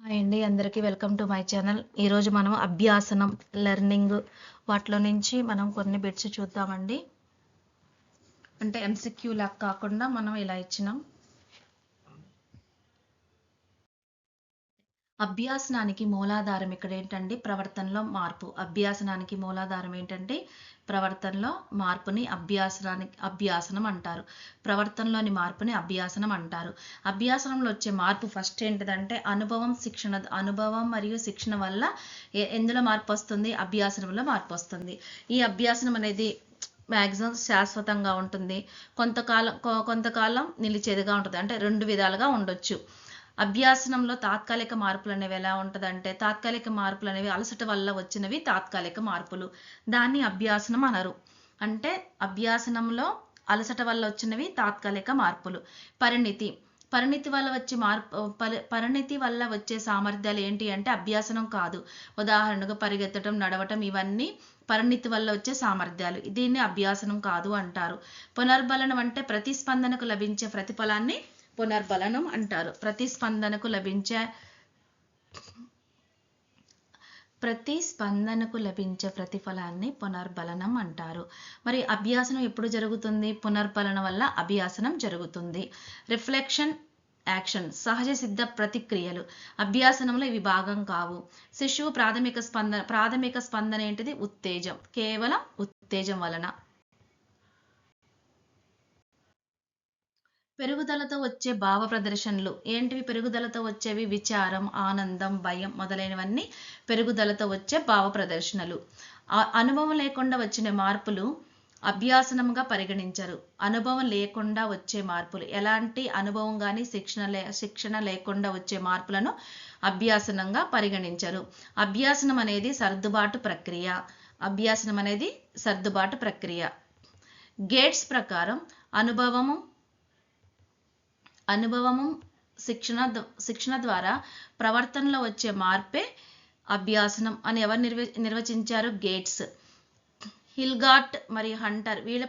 Hi అండి, అందరికీ welcome to my channel. ఈరోజు మనం అభ్యాసనం లెర్నింగ్ వాటిలో నుంచి మనం కొన్ని బిట్స్ చూద్దామండి. అంటే ఎంసీక్యూ లాగా కాకుండా మనం ఇలా ఇచ్చినాం. అభ్యాసనానికి మూలాధారం ఇక్కడ ఏంటండి? ప్రవర్తనలో మార్పు. అభ్యాసనానికి మూలాధారం ఏంటంటే ప్రవర్తనలో మార్పుని అభ్యాసనం అంటారు. ప్రవర్తనలోని మార్పుని అభ్యాసనం అంటారు. అభ్యాసనంలో వచ్చే మార్పు ఫస్ట్ ఏంటిదంటే అనుభవం మరియు శిక్షణ వల్ల ఎందులో మార్పు వస్తుంది? అభ్యాసనంలో మార్పు వస్తుంది. ఈ అభ్యాసనం అనేది మ్యాక్సిమం శాశ్వతంగా ఉంటుంది, కొంతకాలం నిలిచేదిగా ఉంటుంది. అంటే రెండు విధాలుగా ఉండొచ్చు. అభ్యాసనంలో తాత్కాలిక మార్పులు అనేవి ఎలా ఉంటుందంటే, తాత్కాలిక మార్పులు అనేవి అలసట వల్ల వచ్చినవి తాత్కాలిక మార్పులు. దాన్ని అభ్యాసనం అనరు. అంటే అభ్యాసనంలో అలసట వల్ల వచ్చినవి తాత్కాలిక మార్పులు. పరిణితి వల్ల వచ్చే సామర్థ్యాలు ఏంటి అంటే అభ్యాసనం కాదు. ఉదాహరణకు పరిగెత్తడం, నడవటం ఇవన్నీ పరిణితి వల్ల వచ్చే సామర్థ్యాలు. దీన్ని అభ్యాసనం కాదు అంటారు. పునర్బలనం అంటే ప్రతిస్పందనకు లభించే ప్రతిఫలాన్ని పునర్బలనం అంటారు. ప్రతిస్పందనకు లభించే ప్రతిఫలాన్ని పునర్బలనం అంటారు. మరి అభ్యాసనం ఎప్పుడు జరుగుతుంది? పునర్బలనం వల్ల అభ్యాసనం జరుగుతుంది. రిఫ్లెక్షన్, యాక్షన్ సహజ సిద్ధ ప్రతిక్రియలు అభ్యాసనంలో ఇవి భాగం కావు. శిశువు ప్రాథమిక స్పందన ఏంటిది? ఉత్తేజం. కేవలం ఉత్తేజం వలన. పెరుగుదలతో వచ్చే భావ ప్రదర్శనలు ఏంటివి? పెరుగుదలతో వచ్చేవి విచారం, ఆనందం, భయం మొదలైనవన్నీ పెరుగుదలతో వచ్చే భావ ప్రదర్శనలు. అనుభవం లేకుండా వచ్చిన మార్పులు అభ్యాసనంగా పరిగణించరు. అనుభవం లేకుండా వచ్చే మార్పులు, ఎలాంటి అనుభవం కానీ శిక్షణ లేకుండా వచ్చే మార్పులను అభ్యాసనంగా పరిగణించరు. అభ్యాసనం అనేది సర్దుబాటు ప్రక్రియ. గేట్స్ ప్రకారం అనుభవము శిక్షణ ద్వారా ప్రవర్తనలో వచ్చే మార్పే అభ్యాసనం అని ఎవరు నిర్వచించారు? గేట్స్. హిల్గార్ట్ మరియు హంటర్ వీళ్ళ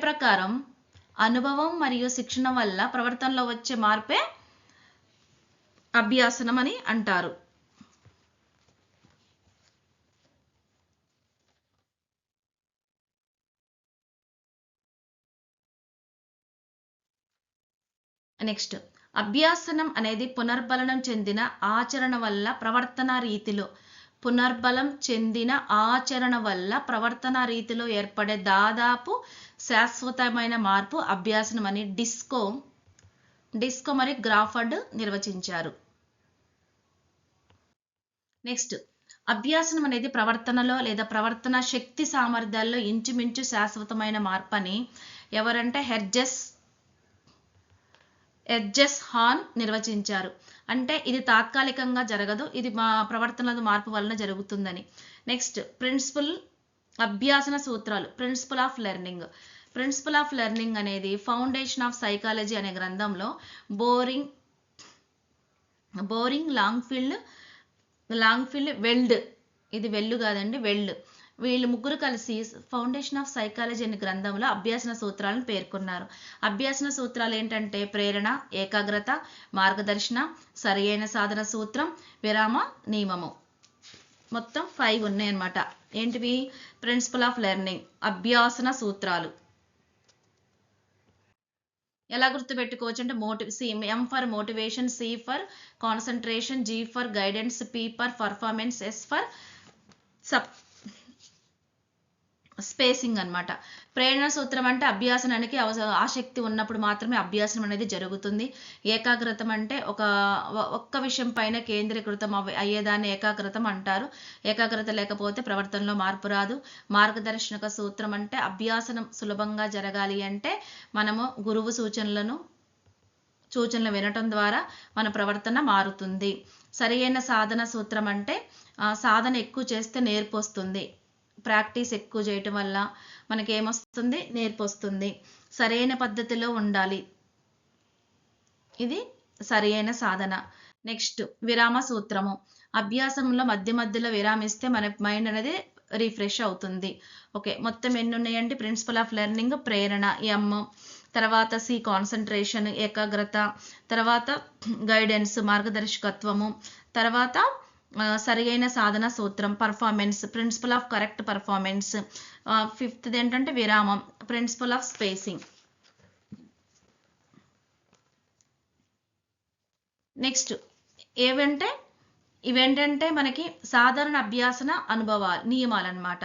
ప్రకారం అనుభవం మరియు శిక్షణ వల్ల ప్రవర్తనలో వచ్చే మార్పే అభ్యాసనం అని అంటారు. నెక్స్ట్, అభ్యాసనం అనేది పునర్బలం చెందిన ఆచరణ వల్ల ప్రవర్తన రీతిలో ఏర్పడే దాదాపు శాశ్వతమైన మార్పు అభ్యాసనం అని డిస్కో మరియు గ్రాఫర్డ్ నిర్వచించారు. నెక్స్ట్, అభ్యాసనం అనేది ప్రవర్తనలో లేదా ప్రవర్తన శక్తి సామర్థ్యాల్లో ఇంచుమించు శాశ్వతమైన మార్పు అని ఎవరంటే హెడ్జెస్ హాన్ నిర్వచించారు. అంటే ఇది తాత్కాలికంగా జరగదు, ఇది మా ప్రవర్తనలో మార్పు వలన జరుగుతుందని. నెక్స్ట్, అభ్యాసన సూత్రాలు. ప్రిన్సిపల్ ఆఫ్ లెర్నింగ్ అనేది ఫౌండేషన్ ఆఫ్ సైకాలజీ అనే గ్రంథంలో బోరింగ్ లాంగ్ఫీల్డ్ వెల్డ్, ఇది వెళ్ళు కాదండి, వెల్డ్, వీళ్ళు ముగ్గురు కలిసి ఫౌండేషన్ ఆఫ్ సైకాలజీ అనే గ్రంథంలో అభ్యాసన సూత్రాలను పేర్కొన్నారు. అభ్యాసన సూత్రాలు ఏంటంటే ప్రేరణ, ఏకాగ్రత, మార్గదర్శన, సరియైన సాధన సూత్రం, విరామ నియమము. మొత్తం 5 ఉన్నాయన్నమాట. ఏంటివి? ప్రిన్సిపల్ ఆఫ్ లెర్నింగ్ అభ్యాసన సూత్రాలు. ఎలా గుర్తుపెట్టుకోవచ్చు అంటే M for motivation, C for concentration, G for guidance, P for performance, S for spacing అన్నమాట. ప్రేరణ సూత్రం అంటే అభ్యాసనానికి ఆసక్తి ఉన్నప్పుడు మాత్రమే అభ్యాసనం అనేది జరుగుతుంది. ఏకాగ్రతం అంటే ఒక్క విషయం పైన కేంద్రీకృతం అయ్యేదాన్ని ఏకాగ్రతం అంటారు. ఏకాగ్రత లేకపోతే ప్రవర్తనలో మార్పు రాదు. మార్గదర్శక సూత్రం అంటే అభ్యాసనం సులభంగా జరగాలి అంటే మనము గురువు సూచనలు వినటం ద్వారా మన ప్రవర్తన మారుతుంది. సరియైన సాధన సూత్రం అంటే సాధన ఎక్కువ చేస్తే నేర్పు వస్తుంది. ప్రాక్టీస్ ఎక్కువ చేయటం వల్ల మనకి ఏమొస్తుంది? నేర్పు వస్తుంది. సరైన పద్ధతిలో ఉండాలి, ఇది సరైన సాధన. నెక్స్ట్, విరామ సూత్రము. అభ్యాసంలో మధ్యలో విరామిస్తే మన మైండ్ అనేది రిఫ్రెష్ అవుతుంది. ఓకే, మొత్తం ఎన్ని ఉన్నాయండి? ప్రిన్సిపల్ ఆఫ్ లెర్నింగ్ ప్రేరణ M, తర్వాత సి కాన్సన్ట్రేషన్ ఏకాగ్రత, తర్వాత గైడెన్స్ మార్గదర్శకత్వము, తర్వాత సరియైన సాధన సూత్రం performance, principle of correct performance, fifth ఏంటంటే విరామం, ప్రిన్సిపల్ ఆఫ్ స్పేసింగ్. నెక్స్ట్ ఇవేంటంటే మనకి సాధారణ అభ్యాసన అనుభవాలు నియమాలు అన్నమాట.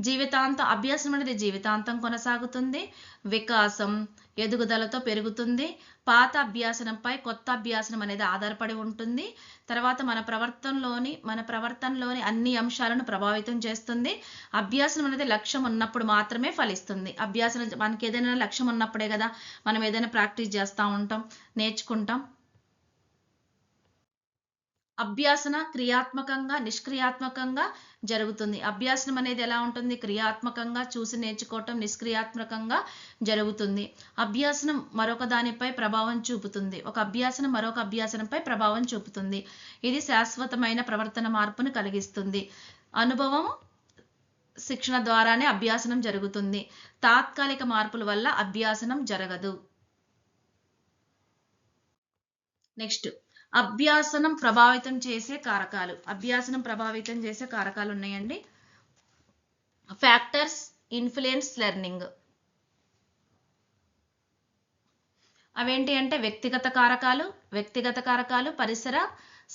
జీవితాంతం అభ్యాసం అనేది జీవితాంతం కొనసాగుతుంది, వికాసం ఎదుగుదలతో పెరుగుతుంది, పాత అభ్యాసనంపై కొత్త అభ్యాసనం అనేది ఆధారపడి ఉంటుంది, తర్వాత మన ప్రవర్తనలోని అన్ని అంశాలను ప్రభావితం చేస్తుంది. అభ్యాసం అనేది లక్ష్యం ఉన్నప్పుడు మాత్రమే ఫలిస్తుంది. అభ్యాసం మనకి ఏదైనా లక్ష్యం ఉన్నప్పుడే కదా మనం ఏదైనా ప్రాక్టీస్ చేస్తూ ఉంటాం, నేర్చుకుంటాం. అభ్యాసన క్రియాత్మకంగా నిష్క్రియాత్మకంగా జరుగుతుంది. అభ్యాసనం అనేది ఎలా ఉంటుంది? క్రియాత్మకంగా చూసి నేర్చుకోవటం, నిష్క్రియాత్మకంగా జరుగుతుంది. అభ్యాసనం మరొక దానిపై ప్రభావం చూపుతుంది, ఒక అభ్యాసనం మరొక అభ్యాసనంపై ప్రభావం చూపుతుంది. ఇది శాశ్వతమైన ప్రవర్తన మార్పును కలిగిస్తుంది. అనుభవం శిక్షణ ద్వారానే అభ్యాసనం జరుగుతుంది. తాత్కాలిక మార్పుల వల్ల అభ్యాసనం జరగదు. నెక్స్ట్ అభ్యాసనం ప్రభావితం చేసే కారకాలు ఉన్నాయండి. Factors influence learning. అవేంటి అంటే వ్యక్తిగత కారకాలు, పరిసర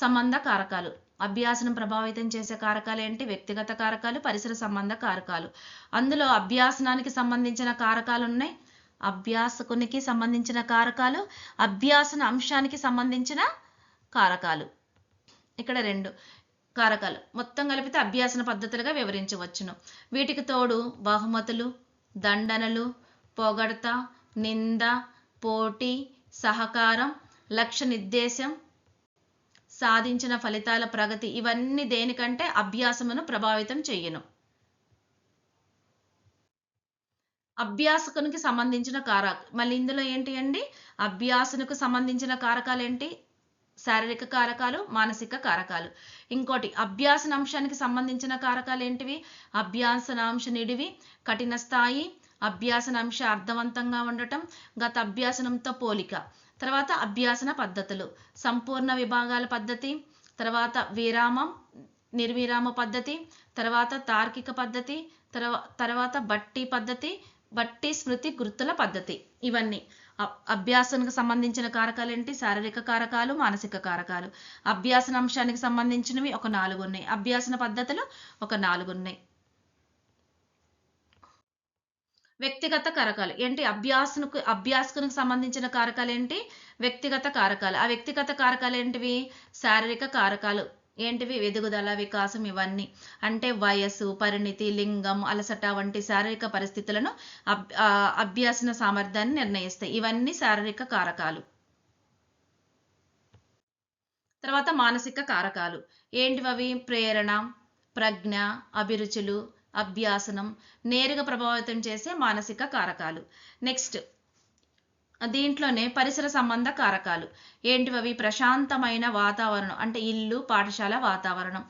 సంబంధ కారకాలు. అభ్యాసనం ప్రభావితం చేసే కారకాలు ఏంటి? వ్యక్తిగత కారకాలు, పరిసర సంబంధ కారకాలు. అందులో అభ్యాసనానికి సంబంధించిన కారకాలు ఉన్నాయి, అభ్యాసకునికి సంబంధించిన కారకాలు, అభ్యాసన అంశానికి సంబంధించిన కారకాలు. ఇక్కడ 2 కారకాలు మొత్తం కలిపితే అభ్యాసన పద్ధతులుగా వివరించవచ్చును. వీటికి తోడు బహుమతులు, దండనలు, పొగడ్త, నింద, పోటీ, సహకారం, లక్ష్య నిర్దేశం, సాధించిన ఫలితాల ప్రగతి, ఇవన్నీ దేనికంటే అభ్యాసమును ప్రభావితం చెయ్యను. అభ్యాసకునికి సంబంధించిన మళ్ళీ ఇందులో ఏంటి అండి? అభ్యాసనకు సంబంధించిన కారకాలు ఏంటి? శారీరక కారకాలు, మానసిక కారకాలు. ఇంకోటి అభ్యాసనాంశానికి సంబంధించిన కారకాలు ఏంటివి? అభ్యాసనాంశ నిడివి, కఠిన స్థాయి, అభ్యాసనాంశ అర్థవంతంగా ఉండటం, గత అభ్యాసనంతో పోలిక. తర్వాత అభ్యాసన పద్ధతులు, సంపూర్ణ విభాగాల పద్ధతి, తర్వాత విరామం, నిర్విరామ పద్ధతి, తర్వాత తార్కిక పద్ధతి, తర్వాత బట్టి పద్ధతి, బట్టి స్మృతి గుర్తుల పద్ధతి. ఇవన్నీ అభ్యాసానికి సంబంధించిన కారకాలు ఏంటి? శారీరక కారకాలు, మానసిక కారకాలు. అభ్యాసన అంశానికి సంబంధించినవి ఒక 4 ఉన్నాయి, అభ్యాసన పద్ధతులు ఒక 4 ఉన్నాయి. వ్యక్తిగత కారకాలు ఏంటి? అభ్యాసకునికి సంబంధించిన కారకాలు ఏంటి? వ్యక్తిగత కారకాలు. ఆ వ్యక్తిగత కారకాలు ఏంటివి? శారీరక కారకాలు. ఏంటివి? ఎదుగుదల, వికాసం, ఇవన్నీ. అంటే వయస్సు, పరిణితి, లింగం, అలసట వంటి శారీరక పరిస్థితులను అభ్యాసన సామర్థ్యాన్ని నిర్ణయిస్తాయి. ఇవన్నీ శారీరక కారకాలు. తర్వాత మానసిక కారకాలు ఏంటివి? ప్రేరణ, ప్రజ్ఞ, అభిరుచులు, అభ్యాసనం నేరుగా ప్రభావితం చేసే మానసిక కారకాలు. నెక్స్ట్ దీంట్లోనే పరిసర సంబంధ కారకాలు ఏంటివి? ప్రశాంతమైన వాతావరణం, అంటే ఇల్లు, పాఠశాల వాతావరణం.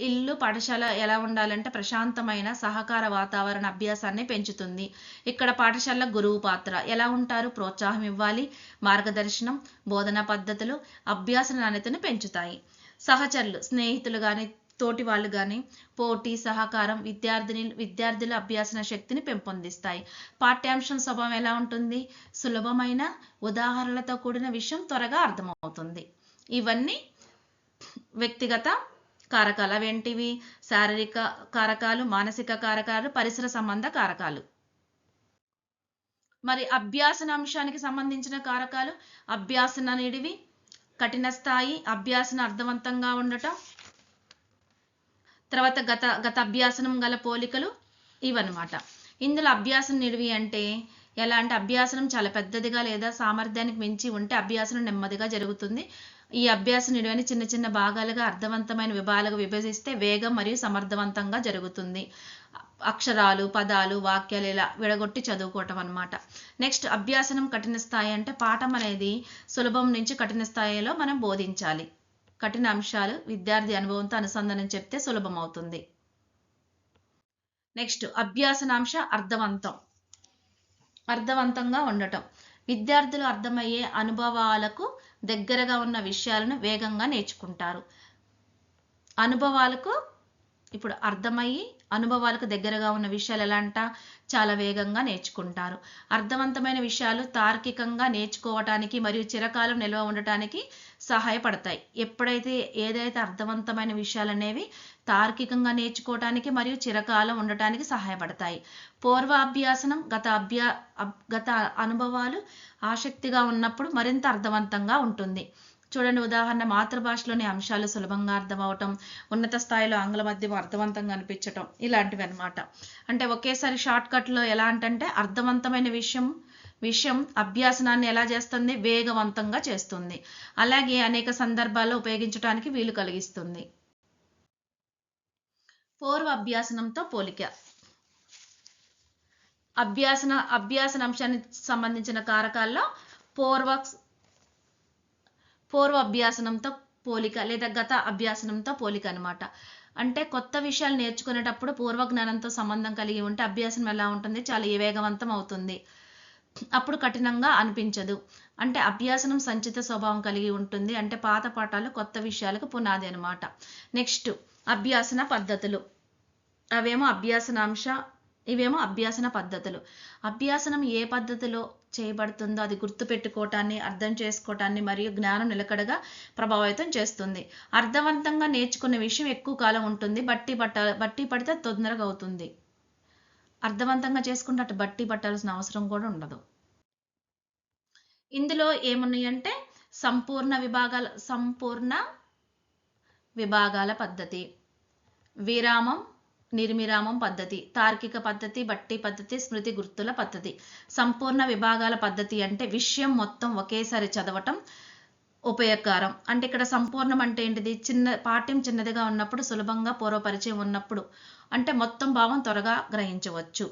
ఇల్లు, పాఠశాల ఎలా ఉండాలంటే ప్రశాంతమైన సహకార వాతావరణ అభ్యాసాన్ని పెంచుతుంది. ఇక్కడ పాఠశాల గురువు పాత్ర ఎలా ఉంటారు? ప్రోత్సాహం ఇవ్వాలి, మార్గదర్శనం, బోధనా పద్ధతులు అభ్యాస నాణ్యతను పెంచుతాయి. సహచరులు, స్నేహితులు కానీ తోటి వాళ్ళు కానీ పోటీ, సహకారం విద్యార్థుల అభ్యాసన శక్తిని పెంపొందిస్తాయి. పాఠ్యాంశం స్వభావం ఎలా ఉంటుంది? సులభమైన ఉదాహరణలతో కూడిన విషయం త్వరగా అర్థమవుతుంది. ఇవన్నీ వ్యక్తిగత కారకాలు. అవేంటివి? శారీరక కారకాలు, మానసిక కారకాలు, పరిసర సంబంధ కారకాలు. మరి అభ్యాసన అంశానికి సంబంధించిన కారకాలు అభ్యాసన నిడివి, కఠిన స్థాయి, అభ్యాసన అర్థవంతంగా ఉండటం, తర్వాత గత అభ్యాసనం గల పోలికలు, ఇవన్నమాట. ఇందులో అభ్యాసం నిడివి అంటే ఎలా అంటే అభ్యాసనం చాలా పెద్దదిగా లేదా సామర్థ్యానికి మించి ఉంటే అభ్యాసనం నెమ్మదిగా జరుగుతుంది. ఈ అభ్యాస నిడివిని చిన్న చిన్న భాగాలుగా అర్థవంతమైన విభాగాలుగా విభజిస్తే వేగం మరియు సమర్థవంతంగా జరుగుతుంది. అక్షరాలు, పదాలు, వాక్యాలు ఇలా విడగొట్టి చదువుకోవటం అన్నమాట. నెక్స్ట్ అభ్యాసనం కఠిన స్థాయి అంటే పాఠం అనేది సులభం నుంచి కఠిన స్థాయిలో మనం బోధించాలి. కఠిన అంశాలు విద్యార్థి అనుభవంతో అనుసంధానం చెప్తే సులభం అవుతుంది. నెక్స్ట్ అభ్యాసనాంశ అర్థవంతం. అర్థవంతంగా ఉండటం. విద్యార్థులు అర్థమయ్యే అనుభవాలకు దగ్గరగా ఉన్న విషయాలను వేగంగా నేర్చుకుంటారు. అనుభవాలకు ఇప్పుడు అర్థమయ్యి అనుభవాలకు దగ్గరగా ఉన్న విషయాలు ఎలా అంట చాలా వేగంగా నేర్చుకుంటారు. అర్థవంతమైన విషయాలు తార్కికంగా నేర్చుకోవటానికి మరియు చిరకాలం నిల్వ ఉండటానికి సహాయపడతాయి. ఎప్పుడైతే ఏదైతే అర్థవంతమైన విషయాలు అనేవి తార్కికంగా నేర్చుకోవటానికి మరియు చిరకాలం ఉండటానికి సహాయపడతాయి. పూర్వ అభ్యాసనం గత అనుభవాలు ఆసక్తిగా ఉన్నప్పుడు మరింత అర్థవంతంగా ఉంటుంది. చూడండి, ఉదాహరణ మాతృభాషలోని అంశాలు సులభంగా అర్థమవటం, ఉన్నత స్థాయిలో ఆంగ్ల మాధ్యమం అర్థవంతంగా అనిపించటం, ఇలాంటివి అనమాట. అంటే ఒకేసారి షార్ట్ కట్లో ఎలా అంటే అర్థవంతమైన విషయం అభ్యాసనాన్ని ఎలా చేస్తుంది, వేగవంతంగా చేస్తుంది. అలాగే అనేక సందర్భాల్లో ఉపయోగించడానికి వీలు కలిగిస్తుంది. పూర్వ అభ్యాసనంతో పోలిక. అభ్యాసన అంశానికి సంబంధించిన కారకాల్లో పూర్వ అభ్యాసనంతో పోలిక లేదా గత అభ్యాసనంతో పోలిక అనమాట. అంటే కొత్త విషయాలు నేర్చుకునేటప్పుడు పూర్వ జ్ఞానంతో సంబంధం కలిగి ఉంటే అభ్యాసనం ఎలా ఉంటుంది, చాలా వేగవంతం అవుతుంది. అప్పుడు కఠినంగా అనిపించదు. అంటే అభ్యాసనం సంచిత స్వభావం కలిగి ఉంటుంది. అంటే పాత పాఠాలు కొత్త విషయాలకు పునాది అనమాట. నెక్స్ట్ అభ్యాసన పద్ధతులు. ఇవేమో అభ్యాసన పద్ధతులు. అభ్యాసనం ఏ పద్ధతిలో చేయబడుతుందో అది గుర్తుపెట్టుకోవటాన్ని, అర్థం చేసుకోవటాన్ని మరియు జ్ఞానం నిలకడగా ప్రభావితం చేస్తుంది. అర్థవంతంగా నేర్చుకున్న విషయం ఎక్కువ కాలం ఉంటుంది. బట్టి పడితే తొందరగా అవుతుంది. అర్థవంతంగా చేసుకుంటే అటు బట్టి పట్టాల్సిన అవసరం కూడా ఉండదు. ఇందులో ఏమున్నాయంటే సంపూర్ణ విభాగాల పద్ధతి, విరామం నిర్విరామం పద్ధతి, తార్కిక పద్ధతి, బట్టి పద్ధతి, స్మృతి గుర్తుల పద్ధతి. సంపూర్ణ విభాగాల పద్ధతి అంటే విషయం మొత్తం ఒకేసారి చదవటం ఉపయోగకరం. అంటే ఇక్కడ సంపూర్ణం అంటే ఏంటిది, పాఠ్యం చిన్నదిగా ఉన్నప్పుడు, సులభంగా పూర్వపరిచయం ఉన్నప్పుడు, అంటే మొత్తం భావం త్వరగా గ్రహించవచ్చు.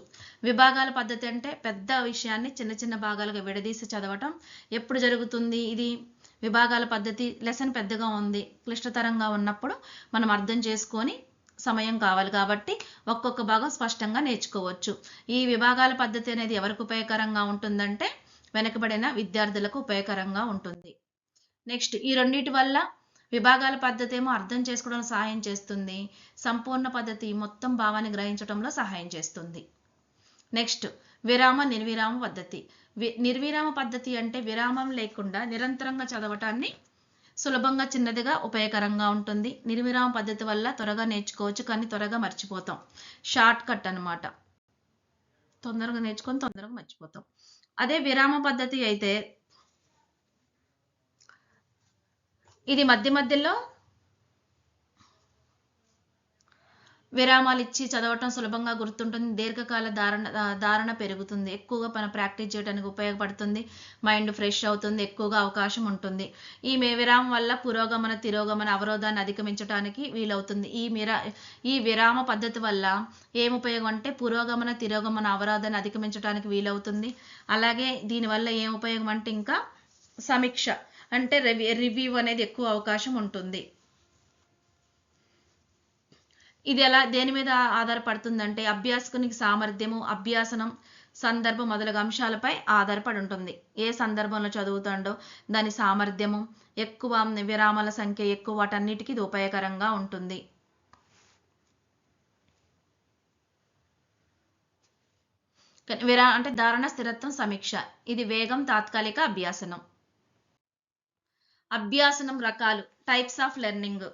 విభాగాల పద్ధతి అంటే పెద్ద విషయాన్ని చిన్న చిన్న భాగాలుగా విడదీసి చదవటం. ఎప్పుడు జరుగుతుంది ఇది విభాగాల పద్ధతి? లెసన్ పెద్దగా ఉంది, క్లిష్టతరంగా ఉన్నప్పుడు మనం అర్థం చేసుకొని సమయం కావాలి కాబట్టి ఒక్కొక్క భాగం స్పష్టంగా నేర్చుకోవచ్చు. ఈ విభాగాల పద్ధతి అనేది ఎవరికి ఉపయోగకరంగా ఉంటుందంటే వెనుకబడిన విద్యార్థులకు ఉపయోగకరంగా ఉంటుంది. నెక్స్ట్ ఈ రెండింటి వల్ల విభాగాల పద్ధతి ఏమో అర్థం చేసుకోవడం సహాయం చేస్తుంది, సంపూర్ణ పద్ధతి మొత్తం భావాన్ని గ్రహించడంలో సహాయం చేస్తుంది. నెక్స్ట్ నిర్విరామ పద్ధతి. నిర్విరామ పద్ధతి అంటే విరామం లేకుండా నిరంతరంగా చదవటాన్ని సులభంగా చిన్నదిగా ఉపయోగకరంగా ఉంటుంది. నిర్విరామ పద్ధతి వల్ల త్వరగా నేర్చుకోవచ్చు, కానీ త్వరగా మర్చిపోతాం. షార్ట్ కట్ అనమాట. తొందరగా నేర్చుకొని తొందరగా మర్చిపోతాం. అదే విరామ పద్ధతి అయితే ఇది మధ్యలో విరామాలు ఇచ్చి చదవటం సులభంగా గుర్తుంటుంది. దీర్ఘకాల ధారణ పెరుగుతుంది. ఎక్కువగా మనం ప్రాక్టీస్ చేయడానికి ఉపయోగపడుతుంది. మైండ్ ఫ్రెష్ అవుతుంది. ఎక్కువగా అవకాశం ఉంటుంది. ఈ విరామం వల్ల పురోగమన తిరోగమన అవరోధాన్ని అధిగమించడానికి వీలవుతుంది. ఈ విరామ పద్ధతి వల్ల ఏం ఉపయోగం అంటే పురోగమన తిరోగమన అవరోధాన్ని అధిగమించడానికి వీలవుతుంది. అలాగే దీనివల్ల ఏం ఉపయోగం అంటే ఇంకా సమీక్ష అంటే రివ్యూ అనేది ఎక్కువ అవకాశం ఉంటుంది. ఇది దేని మీద ఆధారపడుతుందంటే అభ్యాసకునికి సామర్థ్యము, అభ్యాసనం, సందర్భం మొదలగు అంశాలపై ఆధారపడి ఉంటుంది. ఏ సందర్భంలో చదువుతాడో దాని సామర్థ్యము, ఎక్కువ విరామాల సంఖ్య ఎక్కువ, వాటన్నిటికీ ఇది ఉపయోగకరంగా ఉంటుంది. అంటే ధారణ, స్థిరత్వం, సమీక్ష. ఇది వేగం, తాత్కాలిక అభ్యాసనం. అభ్యాసనం రకాలు, టైప్స్ ఆఫ్ లెర్నింగ్.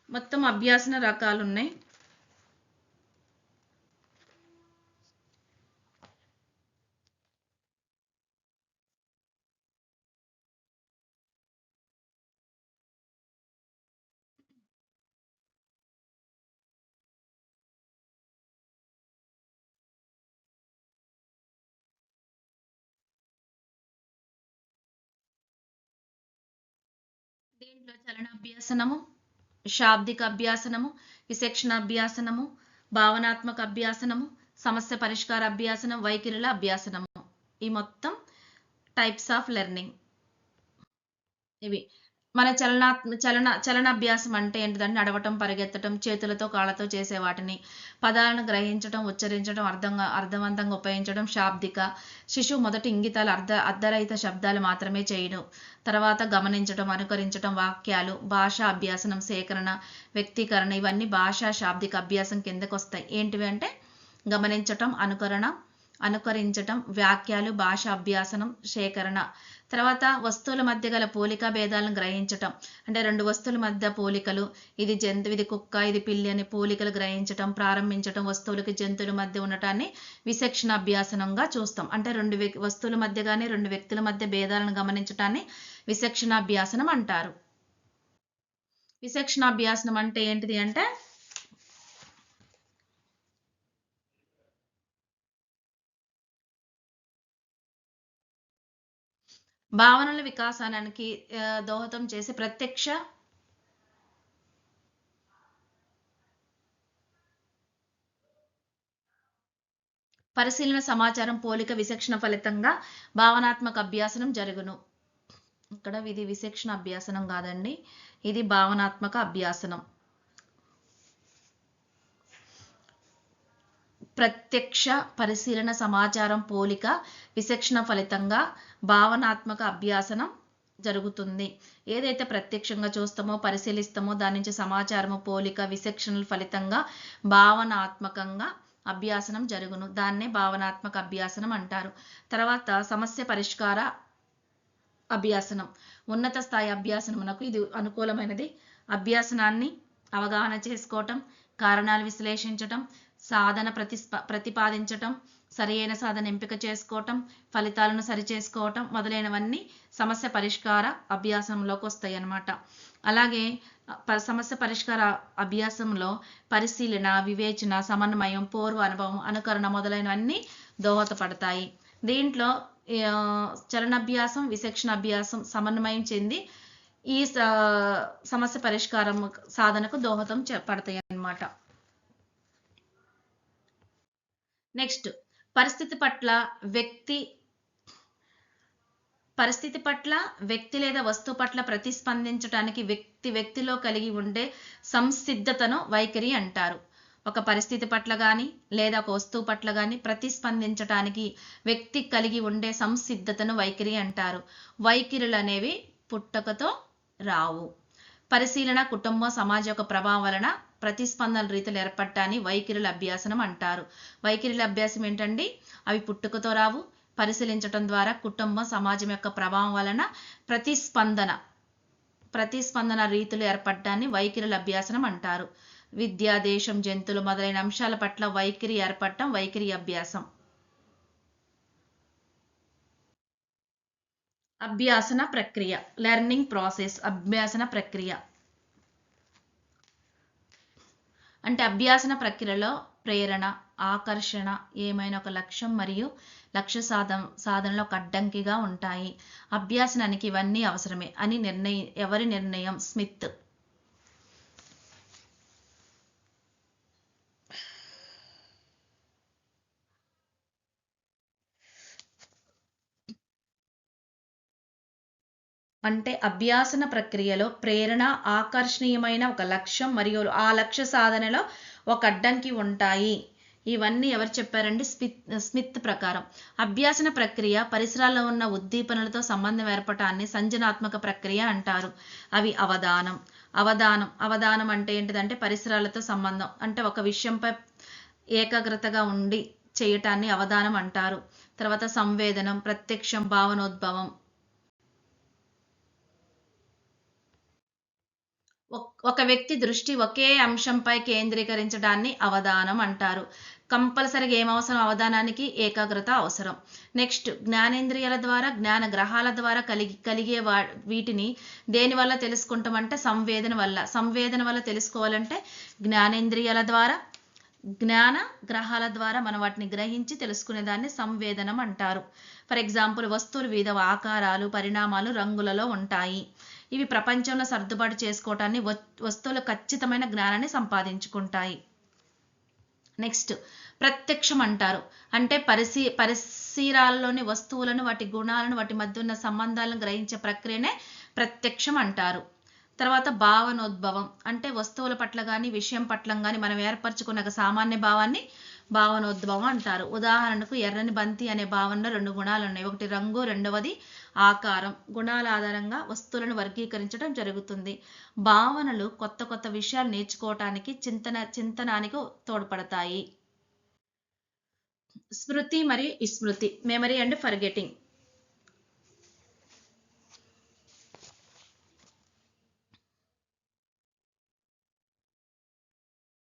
మొత్తం అభ్యాసన రకాలు ఉన్నాయి. దీంట్లో చలనాభ్యాసనము, శాబ్దిక అభ్యాసనము, విశేషణ అభ్యాసనము, భావనాత్మక అభ్యాసనము, సమస్య పరిష్కార అభ్యాసనం, వైఖరుల అభ్యాసనము. ఈ మొత్తం టైప్స్ ఆఫ్ లెర్నింగ్ ఇవి. మన చలనాభ్యాసం అంటే ఏంటిదంటే నడవటం, పరిగెత్తటం, చేతులతో కాళ్ళతో చేసే వాటిని, పదాలను గ్రహించటం, ఉచ్చరించడం, అర్థవంతంగా ఉపయోగించడం, శాబ్దిక. శిశువు మొదటి ఇంగితాలు అర్ధరహిత శబ్దాలు మాత్రమే చేయను. తర్వాత గమనించటం, అనుకరించటం, వాక్యాలు, భాషా అభ్యాసనం, సేకరణ, వ్యక్తీకరణ, ఇవన్నీ భాషా శాబ్దిక అభ్యాసం కిందకు వస్తాయి. ఏంటివి అంటే గమనించటం, అనుకరించటం, వాక్యాలు, భాష అభ్యాసనం, సేకరణ. తర్వాత వస్తువుల మధ్య గల పోలిక భేదాలను గ్రహించటం, అంటే రెండు వస్తువుల మధ్య పోలికలు, ఇది జంతువు, ఇది కుక్క, ఇది పిల్లి అని పోలికలు గ్రహించటం, ప్రారంభించటం, వస్తువులకి జంతువుల మధ్య ఉండటాన్ని విచక్షణ అభ్యాసనంగా చూస్తాం. అంటే రెండు వస్తువుల మధ్య కానీ రెండు వ్యక్తుల మధ్య భేదాలను గమనించటాన్ని విచక్షణాభ్యాసనం అంటారు. విచక్షణాభ్యాసనం అంటే ఏంటిది అంటే భావనల వికాసానికి దోహదం చేసే ప్రత్యక్ష పరిశీలన, సమాచారం, పోలిక, విచక్షణ ఫలితంగా భావనాత్మక అభ్యాసనం జరుగును. ఇక్కడ ఇది విచక్షణ అభ్యాసనం కాదండి, ఇది భావనాత్మక అభ్యాసనం. ప్రత్యక్ష పరిశీలన, సమాచారం, పోలిక, విచక్షణ ఫలితంగా భావనాత్మక అభ్యాసనం జరుగుతుంది. ఏదైతే ప్రత్యక్షంగా చూస్తామో, పరిశీలిస్తామో దాని నుంచి సమాచారము, పోలిక, విచక్షణల ఫలితంగా భావనాత్మకంగా అభ్యాసనం జరుగును. దాన్నే భావనాత్మక అభ్యాసనం అంటారు. తర్వాత సమస్య పరిష్కార అభ్యాసనం. ఉన్నత స్థాయి అభ్యాసనమునకు ఇది అనుకూలమైనది. అభ్యాసనాన్ని అవగాహన చేసుకోవటం, కారణాలు విశ్లేషించటం, సాధన ప్రతిపాదించటం, సరియైన సాధన ఎంపిక చేసుకోవటం, ఫలితాలను సరిచేసుకోవటం మొదలైనవన్నీ సమస్య పరిష్కార అభ్యాసంలోకి వస్తాయి అన్నమాట. అలాగే సమస్య పరిష్కార అభ్యాసంలో పరిశీలన, వివేచన, సమన్వయం, పూర్వ అనుభవం, అనుకరణ మొదలైనవన్నీ దోహదపడతాయి. దీంట్లో చలనాభ్యాసం, విచక్షణ అభ్యాసం సమన్వయం చెంది ఈ సమస్య పరిష్కారం సాధనకు దోహదం పడతాయి అన్నమాట. నెక్స్ట్ పరిస్థితి పట్ల వ్యక్తి లేదా వస్తువు పట్ల ప్రతిస్పందించడానికి వ్యక్తిలో కలిగి ఉండే సంసిద్ధతను వైఖరి అంటారు. ఒక పరిస్థితి పట్ల కానీ లేదా ఒక వస్తువు పట్ల కానీ ప్రతిస్పందించడానికి వ్యక్తి కలిగి ఉండే సంసిద్ధతను వైఖరి అంటారు. వైఖరులు అనేవి పుట్టుకతో రావు. పరిశీలన, కుటుంబం, సమాజం యొక్క ప్రభావం వలన ప్రతిస్పందన రీతులు ఏర్పడటాన్ని వైఖరుల అభ్యాసనం అంటారు. వైఖరుల అభ్యాసం ఏంటండి? అవి పుట్టుకతో రావు. పరిశీలించటం ద్వారా కుటుంబం, సమాజం యొక్క ప్రభావం వలన ప్రతిస్పందన రీతులు ఏర్పడటాన్ని వైఖరుల అభ్యాసనం అంటారు. విద్య, దేశం, జంతువులు మొదలైన అంశాల పట్ల వైఖరి ఏర్పడటం వైఖరి అభ్యాసం. అభ్యాసన ప్రక్రియ, లెర్నింగ్ ప్రాసెస్. అభ్యాసన ప్రక్రియ అంటే అభ్యాసన ప్రక్రియలో ప్రేరణ, ఆకర్షణ, ఏమైనా ఒక లక్ష్యం మరియు లక్ష్య సాధనలో ఒక అడ్డంకిగా ఉంటాయి. అభ్యాసనానికి ఇవన్నీ అవసరమే అని ఎవరి నిర్ణయం? స్మిత్. అంటే అభ్యాసన ప్రక్రియలో ప్రేరణ, ఆకర్షణీయమైన ఒక లక్ష్యం మరియు ఆ లక్ష్య సాధనలో ఒక అడ్డంకి ఉంటాయి. ఇవన్నీ ఎవరు చెప్పారండి? స్మిత్ ప్రకారం. అభ్యాసన ప్రక్రియ పరిసరాల్లో ఉన్న ఉద్దీపనలతో సంబంధం ఏర్పడటాన్ని సంజనాత్మక ప్రక్రియ అంటారు. అవి అవధానం అంటే ఏంటిదంటే పరిసరాలతో సంబంధం, అంటే ఒక విషయంపై ఏకాగ్రతగా ఉండి చేయటాన్ని అవధానం అంటారు. తర్వాత సంవేదనం, ప్రత్యక్షం, భావనోద్భవం. ఒక వ్యక్తి దృష్టి ఒకే అంశంపై కేంద్రీకరించడాన్ని అవధానం అంటారు. కంపల్సరీగా ఏం అవసరం? అవధానానికి ఏకాగ్రత అవసరం. నెక్స్ట్ జ్ఞానేంద్రియాల ద్వారా, జ్ఞాన గ్రహాల ద్వారా కలిగే వీటిని దేని వల్ల తెలుసుకుంటామంటే సంవేదన వల్ల తెలుసుకోవాలంటే జ్ఞానేంద్రియాల ద్వారా, జ్ఞాన గ్రహాల ద్వారా మనం వాటిని గ్రహించి తెలుసుకునేదాన్ని సంవేదనం అంటారు. ఫర్ ఎగ్జాంపుల్, వస్తువులు వివిధ ఆకారాలు, పరిణామాలు, రంగులలో ఉంటాయి. ఇవి ప్రపంచంలో సర్దుబాటు చేసుకోవటాన్ని, వస్తువులు ఖచ్చితమైన జ్ఞానాన్ని సంపాదించుకుంటాయి. నెక్స్ట్ ప్రత్యక్షం అంటారు. అంటే పరిసరాల్లోని వస్తువులను, వాటి గుణాలను, వాటి మధ్య ఉన్న సంబంధాలను గ్రహించే ప్రక్రియనే ప్రత్యక్షం అంటారు. తర్వాత భావనోద్భవం అంటే వస్తువుల పట్ల కానీ విషయం పట్ల కానీ మనం ఏర్పరచుకున్న ఒక సామాన్య భావాన్ని భావనోద్భవం అంటారు. ఉదాహరణకు ఎర్రని బంతి అనే భావనలో 2 గుణాలు ఉన్నాయి. ఒకటి రంగు, రెండవది ఆకారం. గుణాల ఆధారంగా వస్తువులను వర్గీకరించడం జరుగుతుంది. భావనలు కొత్త కొత్త విషయాలు నేర్చుకోవటానికి చింతనానికి తోడ్పడతాయి. స్మృతి మరియు విస్మృతి, మెమరీ అండ్ ఫర్గెటింగ్.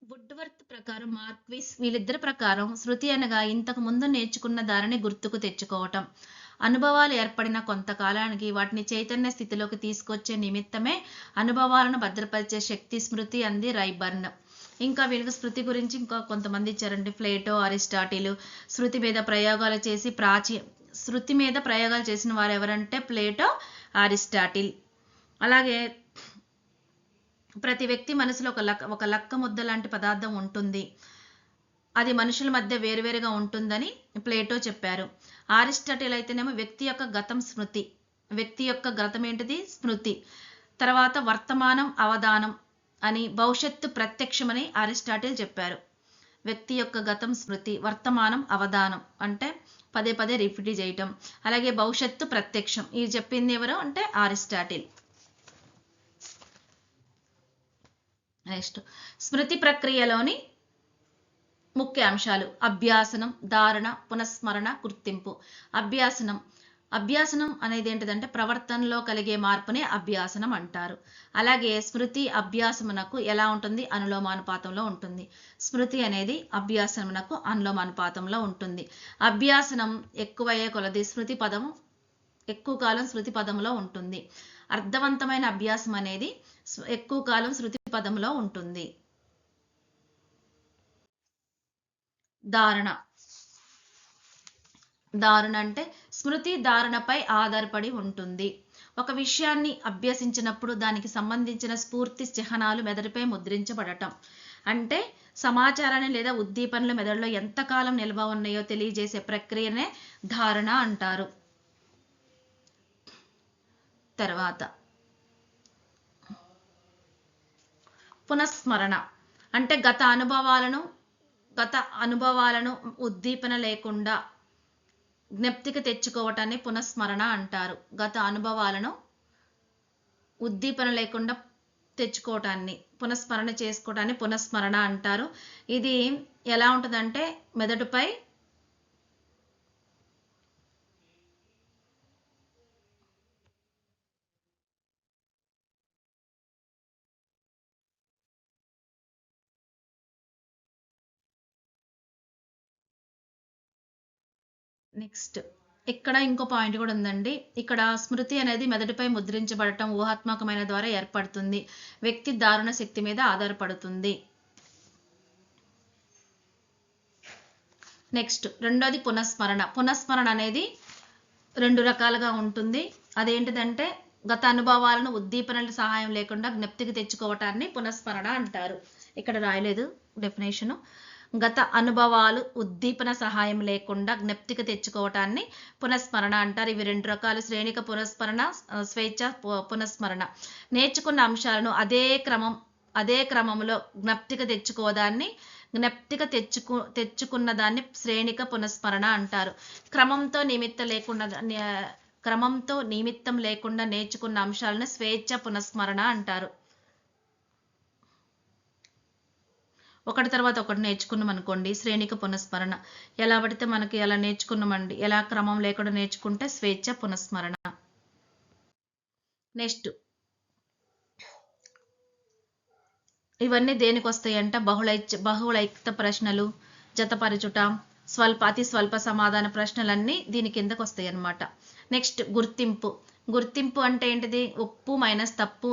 వుడ్వర్త్ ప్రకారం, మార్క్విస్ వీళ్ళిద్దరి ప్రకారం శృతి అనగా ఇంతకు ముందు నేర్చుకున్న దానిని గుర్తుకు తెచ్చుకోవటం. అనుభవాలు ఏర్పడిన కొంతకాలానికి వాటిని చైతన్య స్థితిలోకి తీసుకొచ్చే నిమిత్తమే అనుభవాలను భద్రపరిచే శక్తి స్మృతి అంది రైబర్న్. ఇంకా వీళ్ళకి స్మృతి గురించి ఇంకా కొంతమంది ఇచ్చారండి. ప్లేటో, అరిస్టాటిల్ శృతి మీద ప్రయోగాలు చేసిన వారు ఎవరంటే ప్లేటో, అరిస్టాటిల్. అలాగే ప్రతి వ్యక్తి మనసులో ఒక లక్క ముద్ద లాంటి పదార్థం ఉంటుంది, అది మనుషుల మధ్య వేరువేరుగా ఉంటుందని ప్లేటో చెప్పారు. అరిస్టాటిల్ అయితేనేమో వ్యక్తి యొక్క గతం స్మృతి, వ్యక్తి యొక్క గతం ఏంటిది స్మృతి. తర్వాత వర్తమానం అవధానం అని, భవిష్యత్తు ప్రత్యక్షమని అరిస్టాటిల్ చెప్పారు. వ్యక్తి యొక్క గతం స్మృతి, వర్తమానం అవధానం అంటే పదే పదే రిపీట్ చేయటం. అలాగే భవిష్యత్తు ప్రత్యక్షం, ఇది చెప్పింది ఎవరు అంటే అరిస్టాటిల్. నెక్స్ట్ స్మృతి ప్రక్రియలోని ముఖ్య అంశాలు: అభ్యాసనం, ధారణ, పునఃస్మరణ, గుర్తింపు. అభ్యాసనం అనేది ఏంటిదంటే ప్రవర్తనలో కలిగే మార్పునే అభ్యాసనం అంటారు. అలాగే స్మృతి అభ్యాసమునకు ఎలా ఉంటుంది? అనులోమానుపాతంలో ఉంటుంది. స్మృతి అనేది అభ్యాసమునకు అనులోమానుపాతంలో ఉంటుంది. అభ్యాసనం ఎక్కువయ్యే కొలది స్మృతి పదం ఎక్కువ కాలం శృతి పదంలో ఉంటుంది. అర్థవంతమైన అభ్యాసం అనేది ఎక్కువ కాలం శృతి పదంలో ఉంటుంది. ధారణ అంటే స్మృతి ధారణపై ఆధారపడి ఉంటుంది. ఒక విషయాన్ని అభ్యసించినప్పుడు దానికి సంబంధించిన స్ఫూర్తి చిహ్నాలు మెదడుపై ముద్రించబడటం. అంటే సమాచారాన్ని లేదా ఉద్దీపనలు మెదడులో ఎంతకాలం నిల్వ ఉన్నాయో తెలియజేసే ప్రక్రియనే ధారణ అంటారు. తర్వాత పునఃస్మరణ అంటే గత అనుభవాలను ఉద్దీపన లేకుండా జ్ఞప్తికి తెచ్చుకోవటాన్ని పునఃస్మరణ అంటారు. గత అనుభవాలను ఉద్దీపన లేకుండా తెచ్చుకోవటాన్ని పునఃస్మరణ చేసుకోవటాన్ని పునఃస్మరణ అంటారు. ఇది ఎలా ఉంటుందంటే మెదడుపై నెక్స్ట్ ఇక్కడ ఇంకో పాయింట్ కూడా ఉందండి. ఇక్కడ స్మృతి అనేది మెదడుపై ముద్రించబడటం ఊహాత్మకమైన ద్వారా ఏర్పడుతుంది. వ్యక్తి ధారణ శక్తి మీద ఆధారపడుతుంది. నెక్స్ట్ రెండోది పునఃస్మరణ అనేది 2 రకాలుగా ఉంటుంది. అదేంటిదంటే గత అనుభవాలను ఉద్దీపనల సహాయం లేకుండా జ్ఞప్తికి తెచ్చుకోవటాన్ని పునఃస్మరణ అంటారు. ఇక్కడ రాయలేదు డెఫినేషను. గత అనుభవాలు ఉద్దీపన సహాయం లేకుండా జ్ఞప్తికి తెచ్చుకోవటాన్ని పునఃస్మరణ అంటారు. ఇవి 2 రకాలు: శ్రేణిక పునఃస్మరణ, స్వేచ్ఛ పునఃస్మరణ. నేర్చుకున్న అంశాలను అదే క్రమంలో జ్ఞప్తికి తెచ్చుకున్న దాన్ని శ్రేణిక పునఃస్మరణ అంటారు. క్రమంతో నిమిత్తం లేకుండా నేర్చుకున్న అంశాలను స్వేచ్ఛ పునఃస్మరణ అంటారు. ఒకటి తర్వాత ఒకటి నేర్చుకున్నాం అనుకోండి శ్రేణిక పునఃస్మరణ. ఎలా పడితే మనకి ఎలా నేర్చుకున్నామండి, ఎలా క్రమం లేకుండా నేర్చుకుంటే స్వేచ్ఛ పునఃస్మరణ. నెక్స్ట్ ఇవన్నీ దేనికి వస్తాయంట? బహుళైక్త ప్రశ్నలు, జతపరచుట, అతి స్వల్ప సమాధాన ప్రశ్నలన్నీ దీని కిందకు వస్తాయి అన్నమాట. నెక్స్ట్ గుర్తింపు అంటే ఏంటిది? ఒప్పు మైనస్ తప్పు